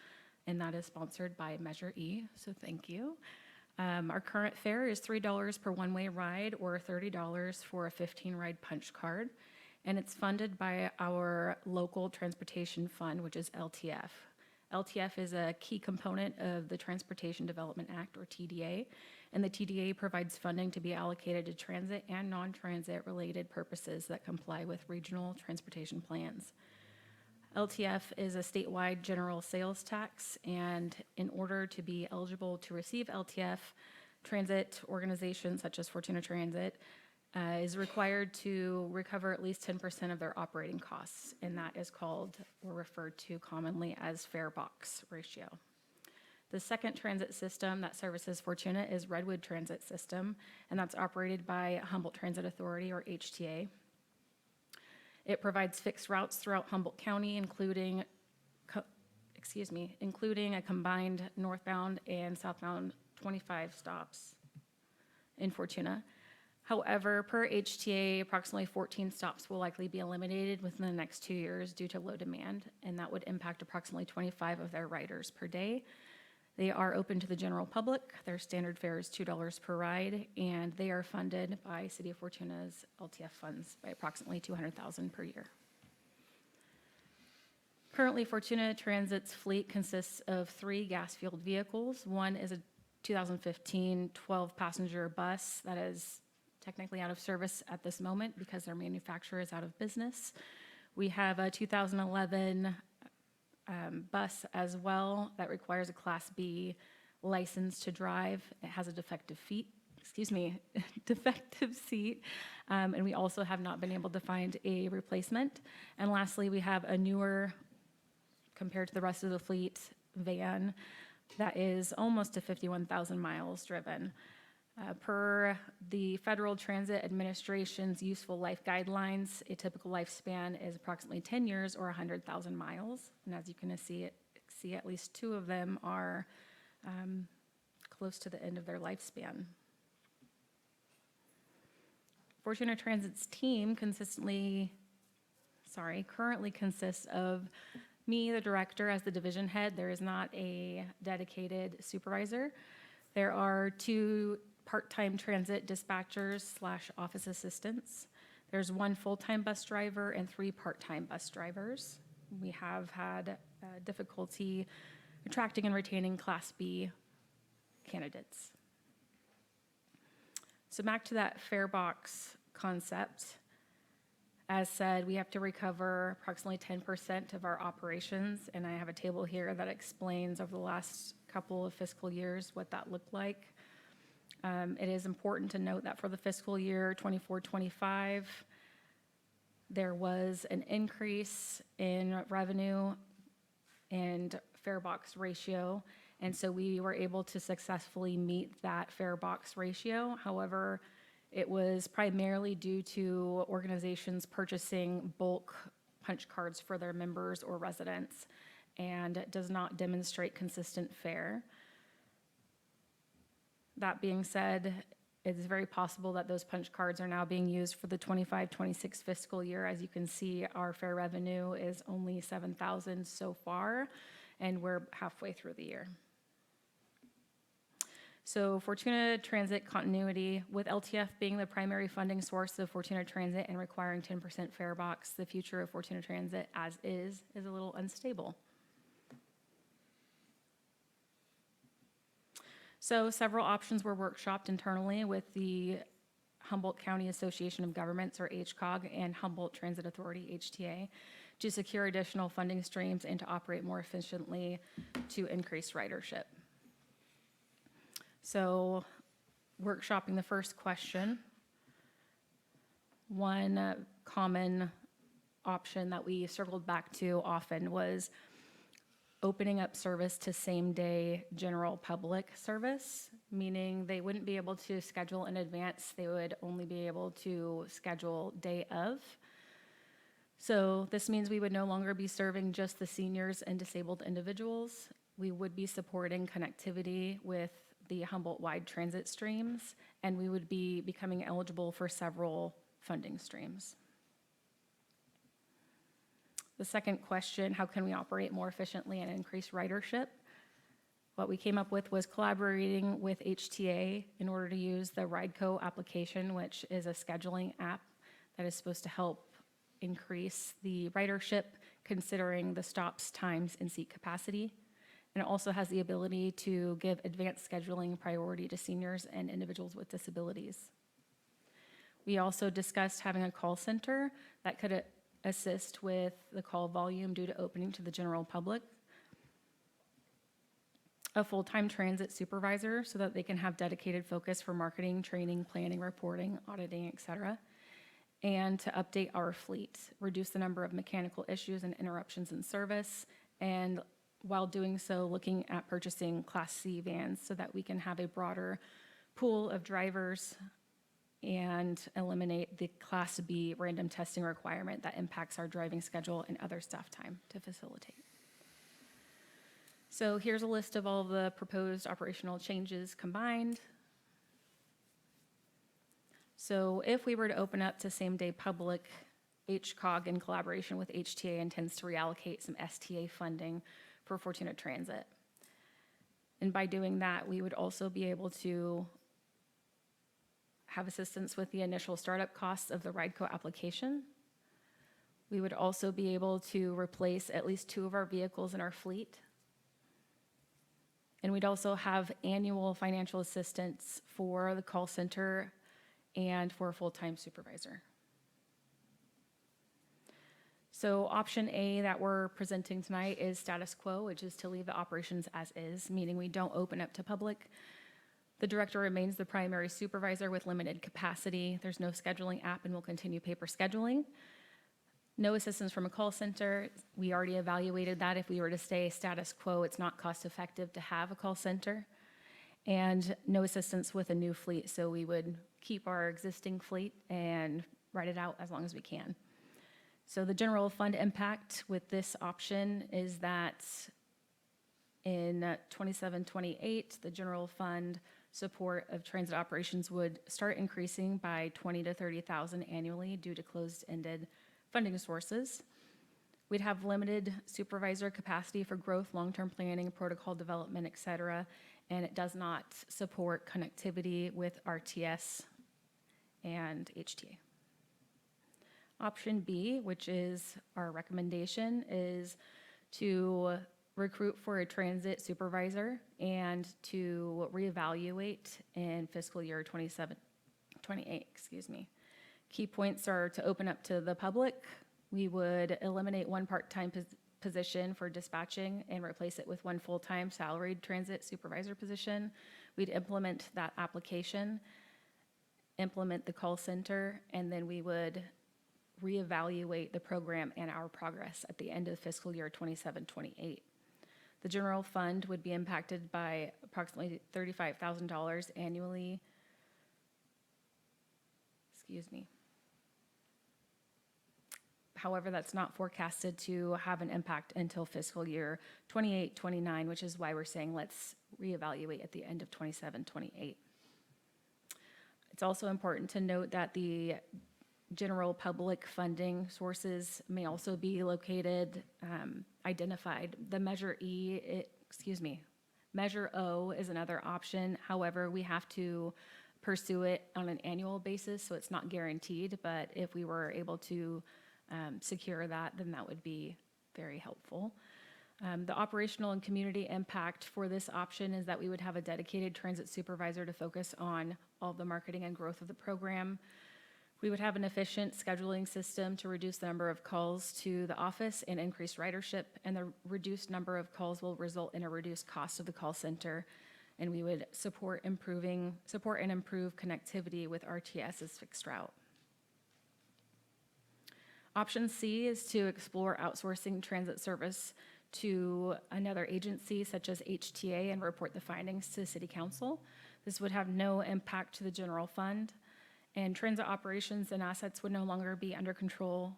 and that is sponsored by Measure E, so thank you. Our current fare is $3 per one-way ride or $30 for a 15-ride punch card, and it's funded by our local transportation fund, which is LTF. LTF is a key component of the Transportation Development Act, or TDA, and the TDA provides funding to be allocated to transit and non-transit related purposes that comply with regional transportation plans. LTF is a statewide general sales tax, and in order to be eligible to receive LTF, transit organizations such as Fortuna Transit is required to recover at least 10% of their operating costs, and that is called or referred to commonly as fare box ratio. The second transit system that services Fortuna is Redwood Transit System, and that's operated by Humboldt Transit Authority, or HTA. It provides fixed routes throughout Humboldt County, including a combined northbound and southbound 25 stops in Fortuna. However, per HTA, approximately 14 stops will likely be eliminated within the next 2 years due to low demand, and that would impact approximately 25 of their riders per day. They are open to the general public. Their standard fare is $2 per ride, and they are funded by City of Fortuna's LTF funds by approximately $200,000 per year. Currently, Fortuna Transit's fleet consists of 3 gas-fueled vehicles. One is a 2015 12-passenger bus that is technically out of service at this moment because their manufacturer is out of business. We have a 2011 bus as well that requires a Class B license to drive. It has a defective seat, and we also have not been able to find a replacement. And lastly, we have a newer, compared to the rest of the fleet, van that is almost to 51,000 miles driven. Per the Federal Transit Administration's useful life guidelines, a typical lifespan is approximately 10 years or 100,000 miles. And as you can see, at least 2 of them are close to the end of their lifespan. Fortuna Transit's team currently consists of me, the director, as the division head. There is not a dedicated supervisor. There are 2 part-time transit dispatchers / office assistants. There's 1 full-time bus driver and 3 part-time bus drivers. We have had difficulty attracting and retaining Class B candidates. So back to that fare box concept. As said, we have to recover approximately 10% of our operations, and I have a table here that explains over the last couple of fiscal years what that looked like. It is important to note that for the fiscal year 24-25, there was an increase in revenue and fare box ratio, and so we were able to successfully meet that fare box ratio. However, it was primarily due to organizations purchasing bulk punch cards for their members or residents, and it does not demonstrate consistent fare. That being said, it is very possible that those punch cards are now being used for the 25-26 fiscal year. As you can see, our fare revenue is only $7,000 so far, and we're halfway through the year. So Fortuna Transit continuity, with LTF being the primary funding source of Fortuna Transit and requiring 10% fare box, the future of Fortuna Transit as is a little unstable. So several options were workshopped internally with the Humboldt County Association of Governments, or HCOG, and Humboldt Transit Authority, HTA, to secure additional funding streams and to operate more efficiently to increase ridership. So workshopping the first question, one common option that we circled back to often was opening up service to same-day general public service, meaning they wouldn't be able to schedule in advance. They would only be able to schedule day of. So this means we would no longer be serving just the seniors and disabled individuals. We would be supporting connectivity with the Humboldt-wide transit streams, and we would be becoming eligible for several funding streams. The second question, how can we operate more efficiently and increase ridership? What we came up with was collaborating with HTA in order to use the RideCo application, which is a scheduling app that is supposed to help increase the ridership considering the stops, times, and seat capacity. And it also has the ability to give advanced scheduling priority to seniors and individuals with disabilities. We also discussed having a call center that could assist with the call volume due to opening to the general public, a full-time transit supervisor so that they can have dedicated focus for marketing, training, planning, reporting, auditing, etc., and to update our fleet, reduce the number of mechanical issues and interruptions in service, and while doing so, looking at purchasing Class C vans so that we can have a broader pool of drivers and eliminate the Class B random testing requirement that impacts our driving schedule and other staff time to facilitate. So here's a list of all the proposed operational changes combined. So if we were to open up to same-day public, HCOG in collaboration with HTA intends to reallocate some STA funding for Fortuna Transit. And by doing that, we would also be able to have assistance with the initial startup costs of the RideCo application. We would also be able to replace at least 2 of our vehicles in our fleet. And we'd also have annual financial assistance for the call center and for a full-time supervisor. So option A that we're presenting tonight is status quo, which is to leave the operations as is, meaning we don't open up to public. The director remains the primary supervisor with limited capacity. There's no scheduling app and we'll continue paper scheduling. No assistance from a call center. We already evaluated that. If we were to stay status quo, it's not cost effective to have a call center. and no assistance with a new fleet. So we would keep our existing fleet and ride it out as long as we can. So the general fund impact with this option is that in 27-28, the general fund support of transit operations would start increasing by 20 to 30,000 annually due to closed-ended funding sources. We'd have limited supervisor capacity for growth, long-term planning, protocol development, et cetera, and it does not support connectivity with RTS and HTA. Option B, which is our recommendation, is to recruit for a transit supervisor and to reevaluate in fiscal year 27-28, excuse me. Key points are to open up to the public. We would eliminate one part-time position for dispatching and replace it with one full-time salaried transit supervisor position. We'd implement that application, implement the call center, and then we would reevaluate the program and our progress at the end of fiscal year 27-28. The general fund would be impacted by approximately $35,000 annually. Excuse me. However, that's not forecasted to have an impact until fiscal year 28-29, which is why we're saying let's reevaluate at the end of 27-28. It's also important to note that the general public funding sources may also be located, identified. The Measure Measure O is another option. However, we have to pursue it on an annual basis, so it's not guaranteed, but if we were able to secure that, then that would be very helpful. The operational and community impact for this option is that we would have a dedicated transit supervisor to focus on all the marketing and growth of the program. We would have an efficient scheduling system to reduce the number of calls to the office and increase ridership, and the reduced number of calls will result in a reduced cost of the call center, and we would support and improve connectivity with RTS's fixed route. Option C is to explore outsourcing transit service to another agency such as HTA and report the findings to City Council. This would have no impact to the general fund, and transit operations and assets would no longer be under control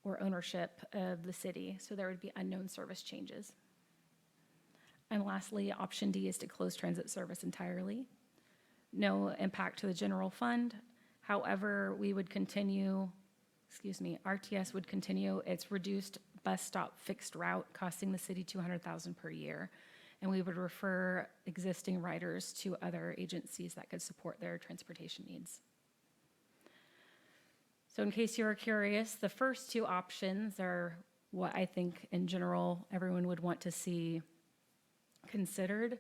or ownership of the city, so there would be unknown service changes. And lastly, option D is to close transit service entirely. No impact to the general fund. However, we would continue, RTS would continue its reduced bus stop fixed route, costing the city $200,000 per year. And we would refer existing riders to other agencies that could support their transportation needs. So in case you are curious, the first two options are what I think in general everyone would want to see considered.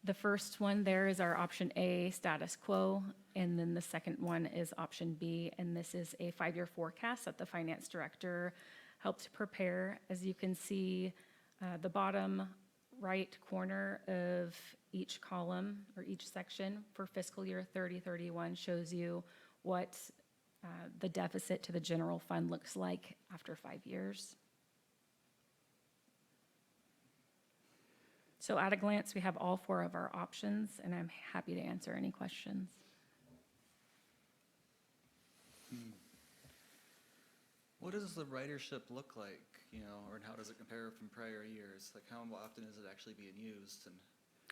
The first one there is our option A, status quo, and then the second one is option B, and this is a 5-year forecast that the finance director helped prepare. As you can see, the bottom right corner of each column or each section for fiscal year 30-31 shows you what the deficit to the general fund looks like after 5 years. So at a glance, we have all 4 of our options, and I'm happy to answer any questions. What does the ridership look like, or how does it compare from prior years? Like, how often is it actually being used, and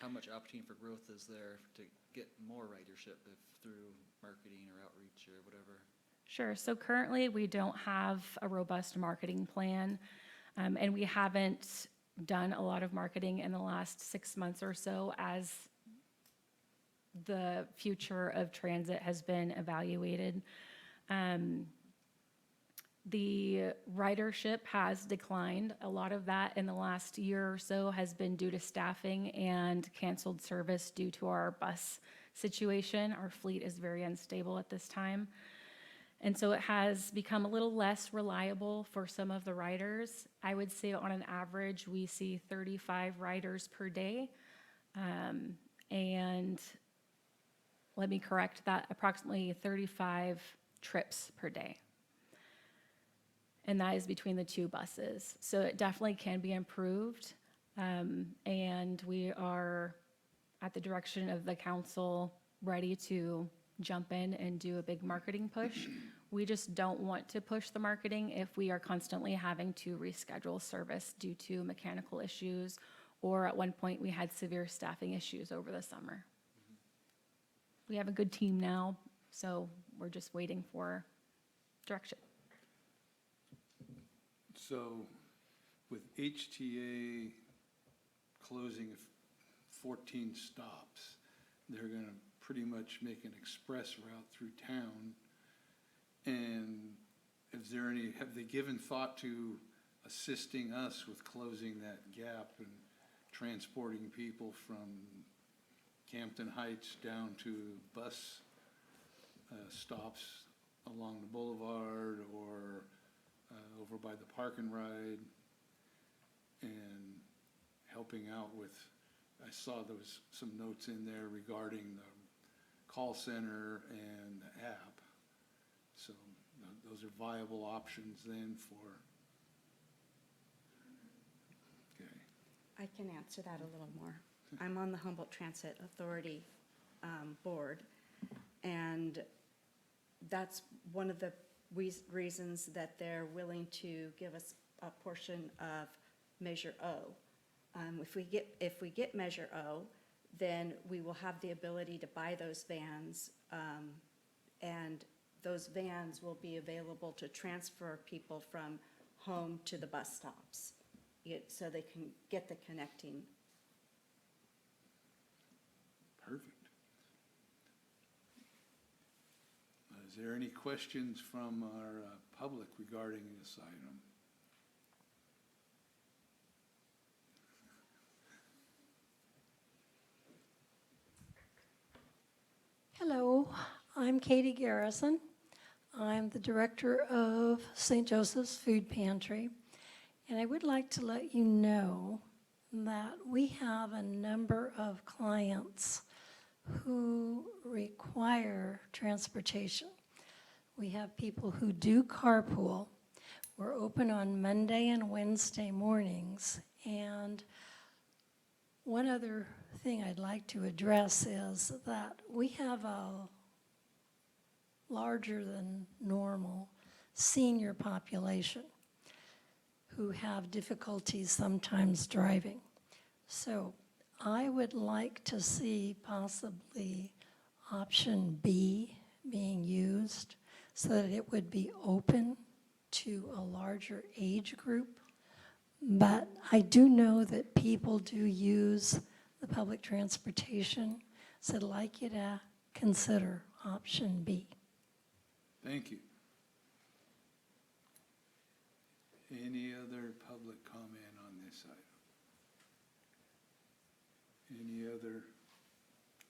how much opportunity for growth is there to get more ridership through marketing or outreach or whatever? Sure. So currently, we don't have a robust marketing plan, and we haven't done a lot of marketing in the last 6 months or so as the future of transit has been evaluated. The ridership has declined. A lot of that in the last year or so has been due to staffing and canceled service due to our bus situation. Our fleet is very unstable at this time. And so it has become a little less reliable for some of the riders. I would say on an average, we see 35 riders per day. And let me correct that, approximately 35 trips per day. And that is between the 2 buses. So it definitely can be improved. And we are at the direction of the council, ready to jump in and do a big marketing push. We just don't want to push the marketing if we are constantly having to reschedule service due to mechanical issues, or at one point, we had severe staffing issues over the summer. We have a good team now, so we're just waiting for direction. So with HTA closing 14 stops, they're going to pretty much make an express route through town. And have they given thought to assisting us with closing that gap and transporting people from Campton Heights down to bus stops along the boulevard or over by the park and ride, and helping out with, I saw there was some notes in there regarding the call center and the app. So those are viable options then for, okay. I can answer that a little more. I'm on the Humboldt Transit Authority board, and that's one of the reasons that they're willing to give us a portion of Measure O. If we get Measure O, then we will have the ability to buy those vans, and those vans will be available to transfer people from home to the bus stops, so they can get the connecting. Perfect. Is there any questions from our public regarding this item? Hello, I'm Katie Garrison. I'm the director of St. Joseph's Food Pantry, and I would like to let you know that we have a number of clients who require transportation. We have people who do carpool. We're open on Monday and Wednesday mornings. And one other thing I'd like to address is that we have a larger than normal senior population who have difficulties sometimes driving. So I would like to see possibly option B being used so that it would be open to a larger age group. But I do know that people do use the public transportation, so I'd like you to consider option B. Thank you. Any other public comment on this item? Any other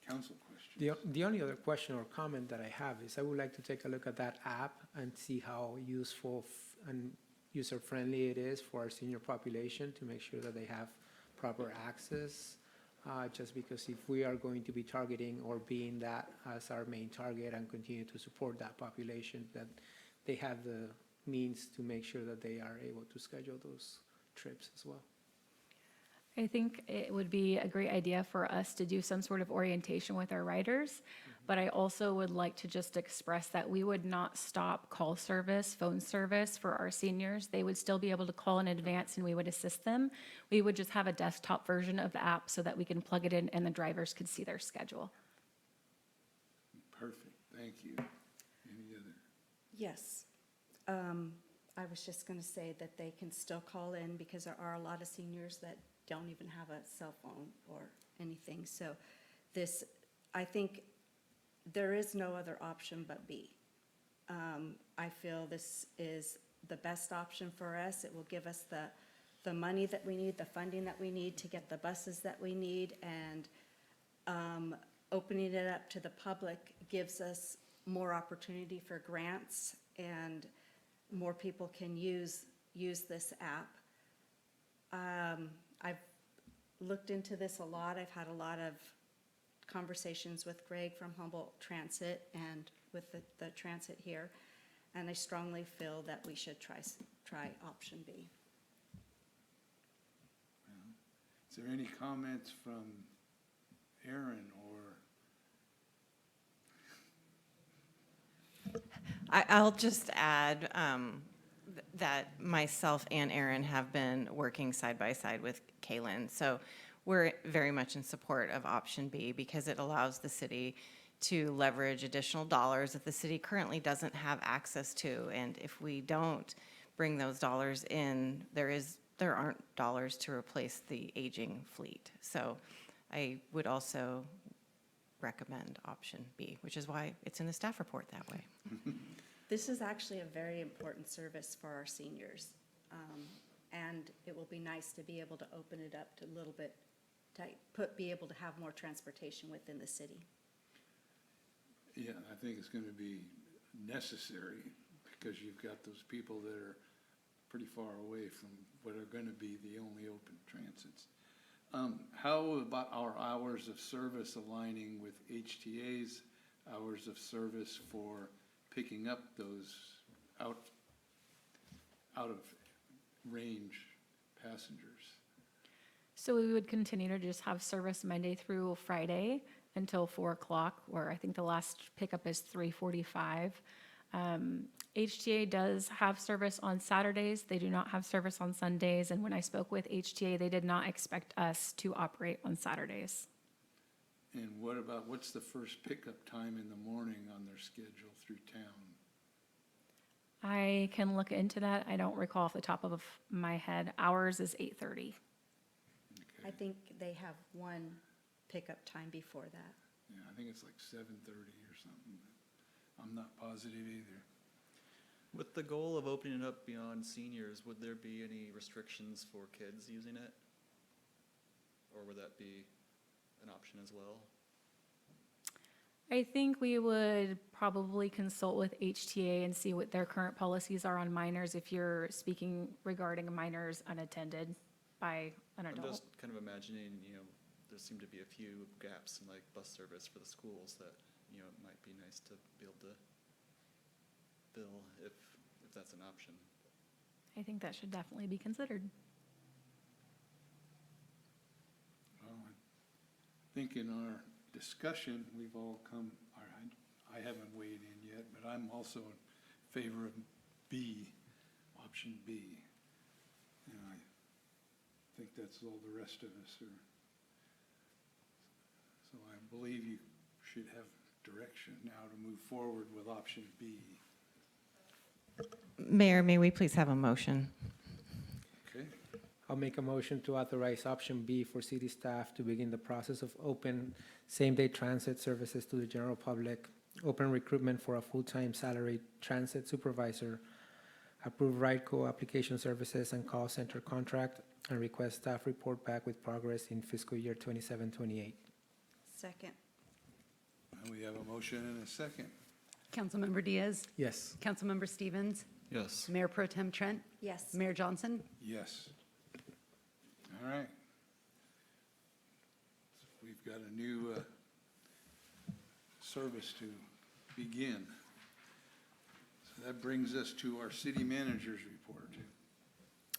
council questions? The only other question or comment that I have is I would like to take a look at that app and see how useful and user-friendly it is for our senior population to make sure that they have proper access. Just because if we are going to be targeting or being that as our main target and continue to support that population, that they have the means to make sure that they are able to schedule those trips as well. I think it would be a great idea for us to do some sort of orientation with our riders, but I also would like to just express that we would not stop call service, phone service for our seniors. They would still be able to call in advance and we would assist them. We would just have a desktop version of the app so that we can plug it in and the drivers could see their schedule. Perfect, thank you. Any other? Yes. I was just going to say that they can still call in because there are a lot of seniors that don't even have a cell phone or anything. So this, I think there is no other option but B. I feel this is the best option for us. It will give us the money that we need, the funding that we need to get the buses that we need, and opening it up to the public gives us more opportunity for grants, and more people can use this app. I've looked into this a lot. I've had a lot of conversations with Greg from Humboldt Transit and with the transit here, and I strongly feel that we should try option B. Is there any comments from Aaron or, I'll just add that myself and Aaron have been working side by side with Kaylin. So we're very much in support of option B because it allows the city to leverage additional dollars that the city currently doesn't have access to. And if we don't bring those dollars in, there aren't dollars to replace the aging fleet. So I would also recommend option B, which is why it's in the staff report that way. This is actually a very important service for our seniors. And it will be nice to be able to open it up to a little bit, be able to have more transportation within the city. yeah, I think it's gonna be necessary because you've got those people that are pretty far away from what are gonna be the only open transits. How about our hours of service aligning with HTA's hours of service for picking up those out of range passengers? So we would continue to just have service Monday through Friday until 4 o'clock, where I think the last pickup is 3:45. HTA does have service on Saturdays. They do not have service on Sundays. And when I spoke with HTA, they did not expect us to operate on Saturdays. And what's the first pickup time in the morning on their schedule through town? I can look into that. I don't recall off the top of my head. Ours is 8:30. I think they have one pickup time before that. Yeah, I think it's like 7:30 or something. I'm not positive either. With the goal of opening it up beyond seniors, would there be any restrictions for kids using it? Or would that be an option as well? I think we would probably consult with HTA and see what their current policies are on minors if you're speaking regarding minors unattended by an I'm adult. just kind of imagining, there seem to be a few gaps in like bus service for the schools that, it might be nice to be able to fill if that's an option. I think that should definitely be considered. Well, I think in our discussion, we've all come, I haven't weighed in yet, but I'm also in favor of B, option B. And I think that's all the rest of us are. So I believe you should have direction now to move forward with option B. Mayor, may we please have a motion? Okay? I'll make a motion to authorize option B for city staff to begin the process of open same-day transit services to the general public, open recruitment for a full-time salaried transit supervisor, approve RIDECO application services and call center contract, and request staff report back with progress in fiscal year 27-28. Second. And we have a motion and a second. Councilmember Diaz, Yes. Councilmember Stevens, Yes. Mayor Pro Tem Trent, Yes. Mayor Johnson. Yes. All right. We've got a new service to begin. So that brings us to our city manager's report.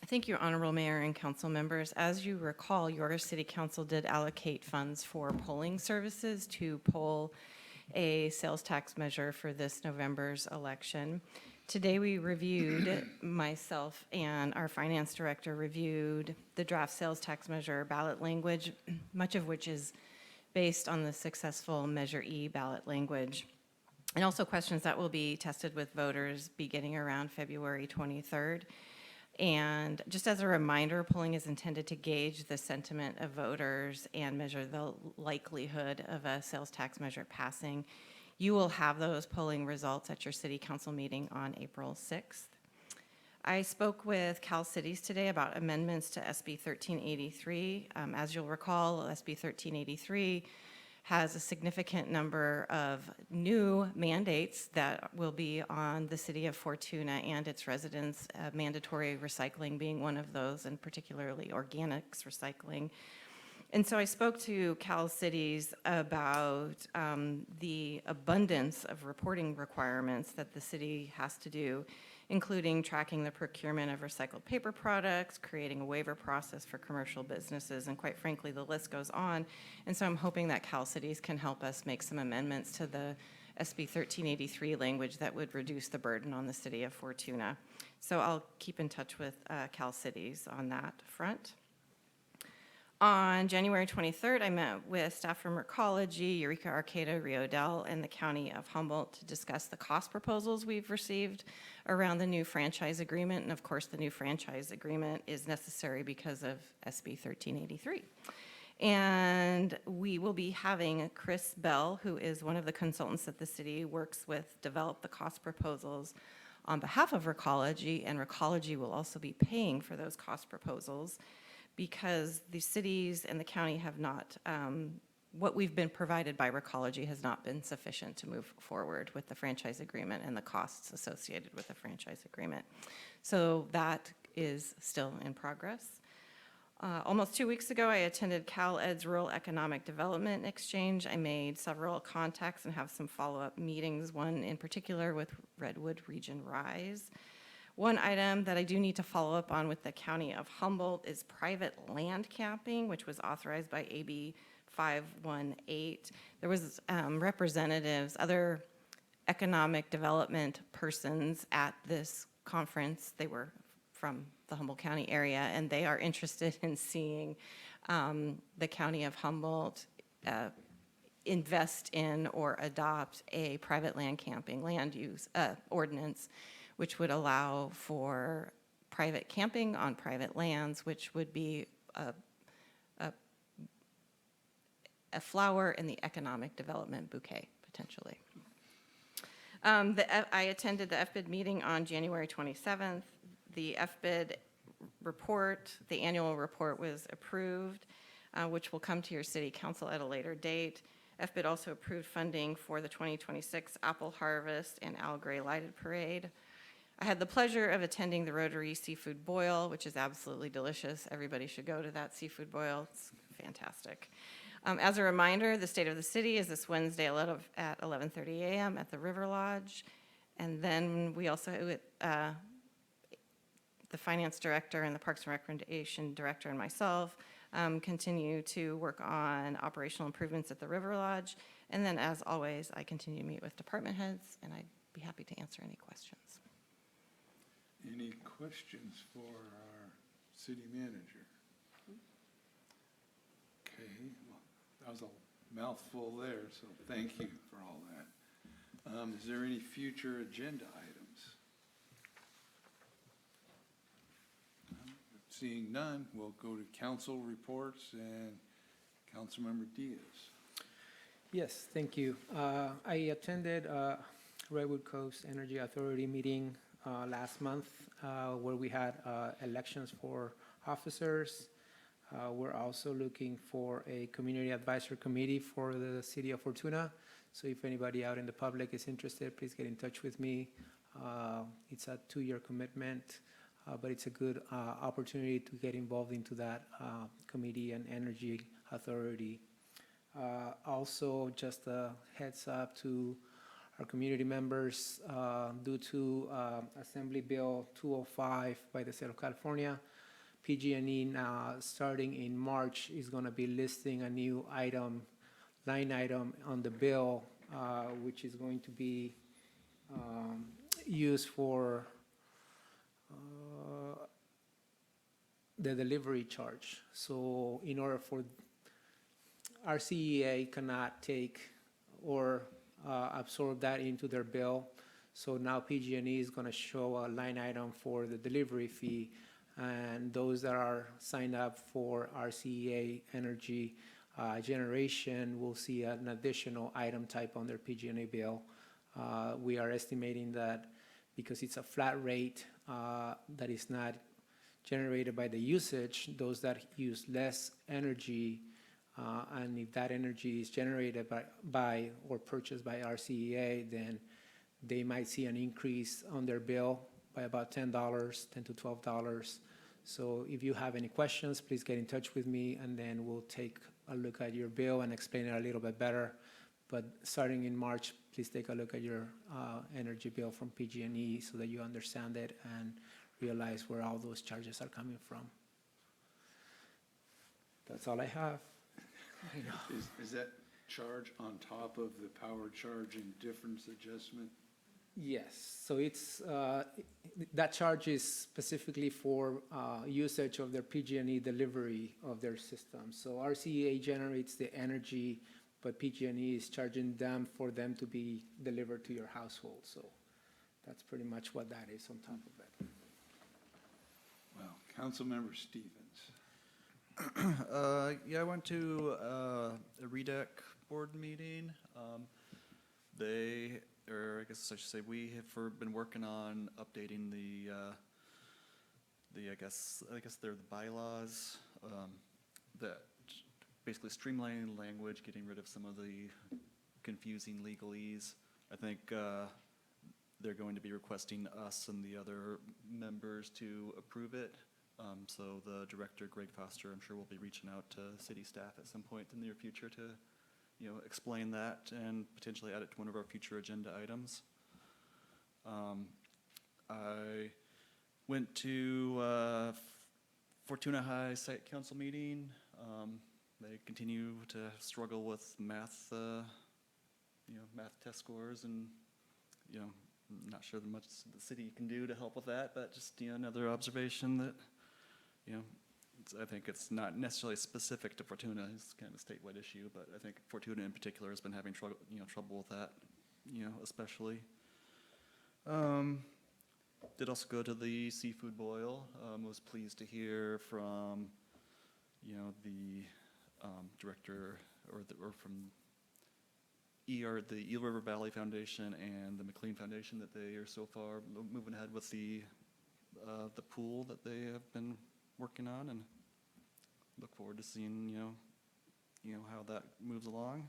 Thank you, Honorable Mayor and council members. As you recall, your city council did allocate funds for polling services to poll a sales tax measure for this November's election. Today we reviewed, myself and our finance director reviewed the draft sales tax measure ballot language, much of which is based on the successful Measure E ballot language, and also questions that will be tested with voters beginning around February 23rd. And just as a reminder, polling is intended to gauge the sentiment of voters and measure the likelihood of a sales tax measure passing. You will have those polling results at your city council meeting on April 6th. I spoke with Cal Cities today about amendments to SB 1383. As you'll recall, SB 1383 has a significant number of new mandates that will be on the city of Fortuna and its residents, mandatory recycling being one of those, and particularly organics recycling. And so I spoke to Cal Cities about the abundance of reporting requirements that the city has to do including tracking the procurement of recycled paper products, creating a waiver process for commercial businesses, and quite frankly, the list goes on. And so I'm hoping that Cal Cities can help us make some amendments to the SB 1383 language that would reduce the burden on the city of Fortuna. So I'll keep in touch with Cal Cities on that front. On January 23rd, I met with staff from Recology, Eureka Arcata, Rio Del, and the County of Humboldt to discuss the cost proposals we've received around the new franchise agreement. And of course, the new franchise agreement is necessary because of SB 1383. And we will be having Chris Bell, who is one of the consultants that the city works with, develop the cost proposals on behalf of Recology, and Recology will also be paying for those cost proposals, because the cities and the county have not, what we've been provided by Recology has not been sufficient to move forward with the franchise agreement and the costs associated with the franchise agreement. So that is still in progress. Almost 2 weeks ago, I attended Cal Ed's Rural Economic Development Exchange. I made several contacts and have some follow-up meetings, one in particular with Redwood Region Rise. One item that I do need to follow up on with the County of Humboldt is private land camping, which was authorized by AB 518. There was representatives, other economic development persons at this conference. They were from the Humboldt County area, and they are interested in seeing the County of Humboldt invest in or adopt a private land camping land use ordinance, which would allow for private camping on private lands, which would be a flower in the economic development bouquet, potentially. I attended the FBID meeting on January 27th. The FBID report, the annual report, was approved, which will come to your city council at a later date. FBID also approved funding for the 2026 apple harvest and Al Gray Lighted Parade. I had the pleasure of attending the Rotary Seafood Boil, which is absolutely delicious. Everybody should go to that seafood boil. It's fantastic. As a reminder, the State of the City is this Wednesday at 11:30 a.m. at the River Lodge. And then we also, the Finance Director and the Parks and Recreation Director and myself continue to work on operational improvements at the River Lodge. And then, as always, I continue to meet with department heads, and I'd be happy to answer any questions. Any questions for our city manager? Okay, well, that was a mouthful there, so thank you for all that. Is there any future agenda items? Seeing none, we'll go to council reports and Councilmember Diaz. Yes, thank you. I attended Redwood Coast Energy Authority meeting last month where we had elections for officers. We're also looking for a community advisory committee for the city of Fortuna. So if anybody out in the public is interested, please get in touch with me. It's a 2-year commitment, but it's a good opportunity to get involved into that committee and energy authority. Also, just a heads up to our community members, due to Assembly Bill 205 by the state of California, PG&E now, starting in March, is going to be listing a new item, line item on the bill, which is going to be used for the delivery charge. So in order for RCEA cannot take or absorb that into their bill. So now PG&E is going to show a line item for the delivery fee, and those that are signed up for RCEA energy generation will see an additional item type on their PG&E bill. We are estimating that because it's a flat rate that is not generated by the usage, those that use less energy, and if that energy is generated by or purchased by RCEA, then they might see an increase on their bill by about $10, $10 to $12. So if you have any questions, please get in touch with me, and then we'll take a look at your bill and explain it a little bit better. But starting in March, please take a look at your energy bill from PG&E so that you understand it and realize where all those charges are coming from. That's all I have. Is that charge on top of the power charge and difference adjustment? Yes, so it's, that charge is specifically for usage of their PG&E delivery of their system. So RCEA generates the energy, but PG&E is charging them for them to be delivered to your household. So that's pretty much what that is on top of it. Well, Councilmember Stevens. Yeah, I went to a REDEC board meeting. Or I guess I should say, we have been working on updating I guess they're the bylaws, that basically streamlining the language, getting rid of some of the confusing legalese. I think they're going to be requesting us and the other members to approve it. So the director, Greg Foster, I'm sure will be reaching out to city staff at some point in the near future to, explain that and potentially add it to one of our future agenda items. I went to Fortuna High Site Council meeting. They continue to struggle with math, math test scores, and I'm not sure much the city can do to help with that. But just another observation that I think it's not necessarily specific to Fortuna. It's kind of a statewide issue, but I think Fortuna in particular has been having trouble with that, especially. Did also go to the seafood boil. Was pleased to hear from, the director or from the Eel River Valley Foundation and the McLean Foundation that they are so far moving ahead with the pool that they have been working on, and look forward to seeing how that moves along.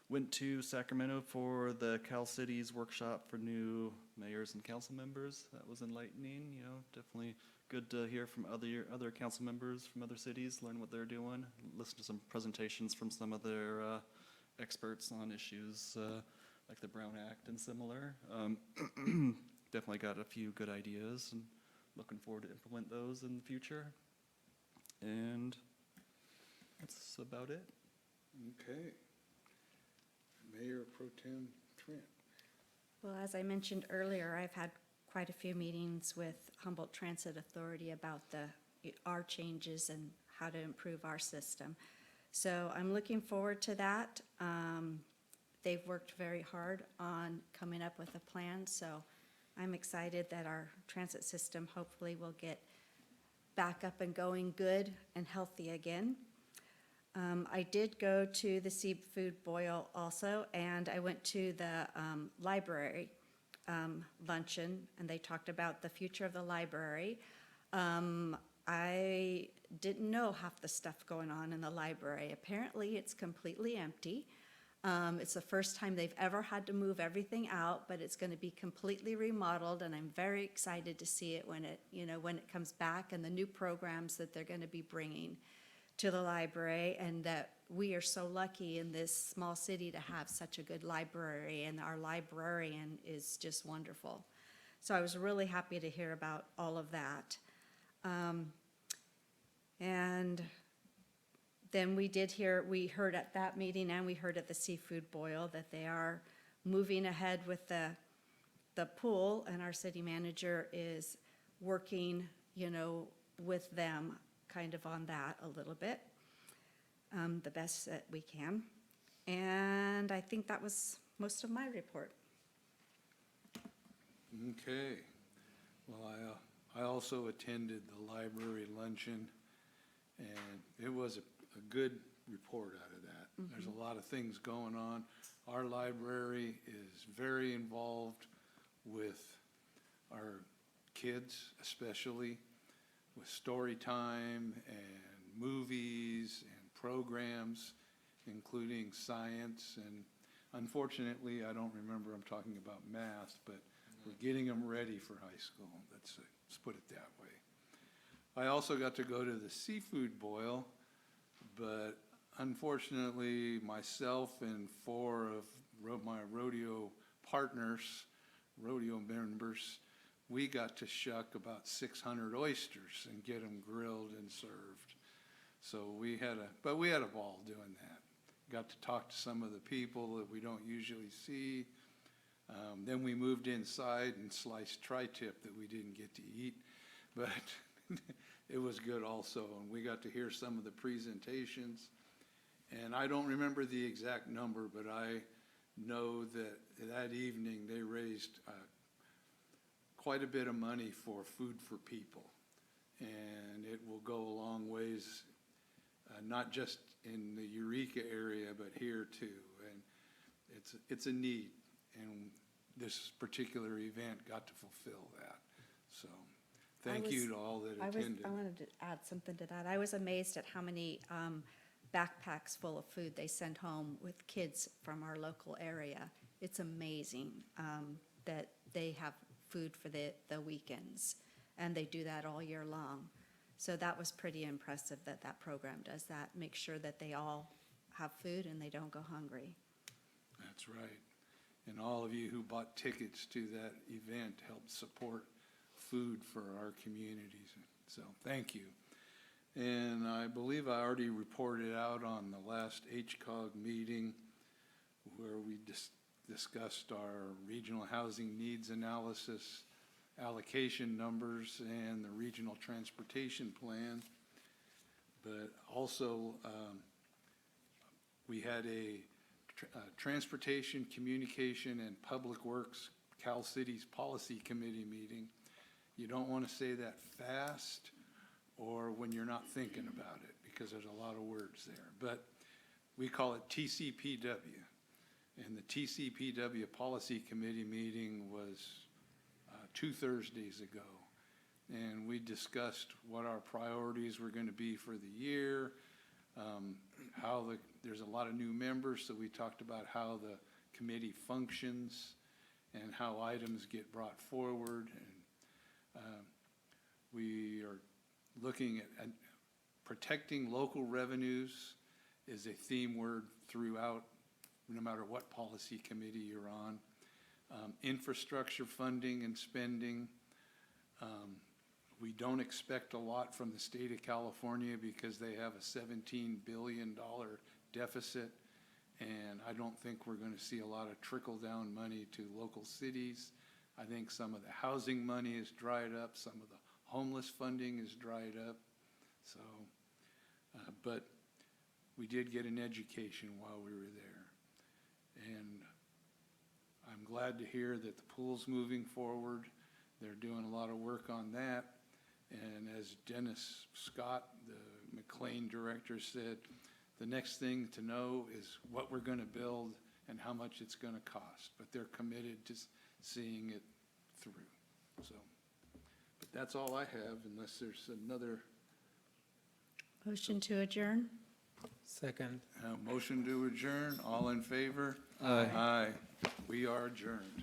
Went to Sacramento for the Cal Cities workshop for new mayors and council members. That was enlightening. Definitely good to hear from other council members from other cities, learn what they're doing, listen to some presentations from some of their experts on issues like the Brown Act and similar. Definitely got a few good ideas, and looking forward to implement those in the future. And that's about it. Okay. Mayor Pro Tem Trent. Well, as I mentioned earlier, I've had quite a few meetings with Humboldt Transit Authority about our changes and how to improve our system. So I'm looking forward to that. They've worked very hard on coming up with a plan, so I'm excited that our transit system hopefully will get back up and going good and healthy again. I did go to the seafood boil also, and I went to the library luncheon, and they talked about the future of the library. I didn't know half the stuff going on in the library. Apparently, it's completely empty. It's the first time they've ever had to move everything out, but it's going to be completely remodeled, and I'm very excited to see it when it comes back, and the new programs that they're going to be bringing to the library, and that we are so lucky in this small city to have such a good library, and our librarian is just wonderful. So I was really happy to hear about all of that. And then we heard at that meeting, and we heard at the seafood boil, that they are moving ahead with the pool, and our city manager is working, with them kind of on that a little bit, the best that we can. And I think that was most of my report. Okay. Well, I also attended the library luncheon, and it was a good report out of that. Mm-hmm. There's a lot of things going on. Our library is very involved with our kids, especially with story time and movies and programs, including science. And unfortunately, I don't remember I'm talking about math, but we're getting them ready for high school. Let's put it that way. I also got to go to the seafood boil, but unfortunately, myself and four of my rodeo partners, rodeo members, we got to shuck about 600 oysters and get them grilled and served. So we had a ball doing that. Got to talk to some of the people that we don't usually see. Then we moved inside and sliced tri-tip that we didn't get to eat, but it was good also. And we got to hear some of the presentations. And I don't remember the exact number, but I know that that evening they raised quite a bit of money for Food for People. And it will go a long ways, not just in the Eureka area, but here too. And it's a need. And this particular event got to fulfill that. So thank you to all that attended. I wanted to add something to that. I was amazed at how many backpacks full of food they sent home with kids from our local area. It's amazing that they have food for the weekends, and they do that all year long. So that was pretty impressive that that program does that, make sure that they all have food and they don't go hungry. That's right. And all of you who bought tickets to that event helped support food for our communities. So thank you. And I believe I already reported out on the last HCOG meeting where we discussed our regional housing needs analysis, allocation numbers, and the regional transportation plan. But also, we had a Transportation, Communication, and Public Works Cal Cities Policy Committee meeting. You don't want to say that fast or when you're not thinking about it, because there's a lot of words there. But we call it TCPW. And the TCPW Policy Committee meeting was 2 Thursdays ago. And we discussed what our priorities were going to be for the year, there's a lot of new members, so we talked about how the committee functions and how items get brought forward. And we are looking at protecting local revenues is a theme word throughout, no matter what policy committee you're on. Infrastructure funding and spending. We don't expect a lot from the state of California because they have a $17 billion deficit, and I don't think we're going to see a lot of trickle-down money to local cities. I think some of the housing money is dried up, some of the homeless funding is dried up. So, but we did get an education while we were there. And I'm glad to hear that the pool's moving forward. They're doing a lot of work on that. And as Dennis Scott, the McLean director, said, the next thing to know is what we're going to build and how much it's going to cost. But they're committed to seeing it through. So, but that's all I have, unless there's another. Motion to adjourn? Second. Motion to adjourn. All in favor? Aye. Aye. We are adjourned.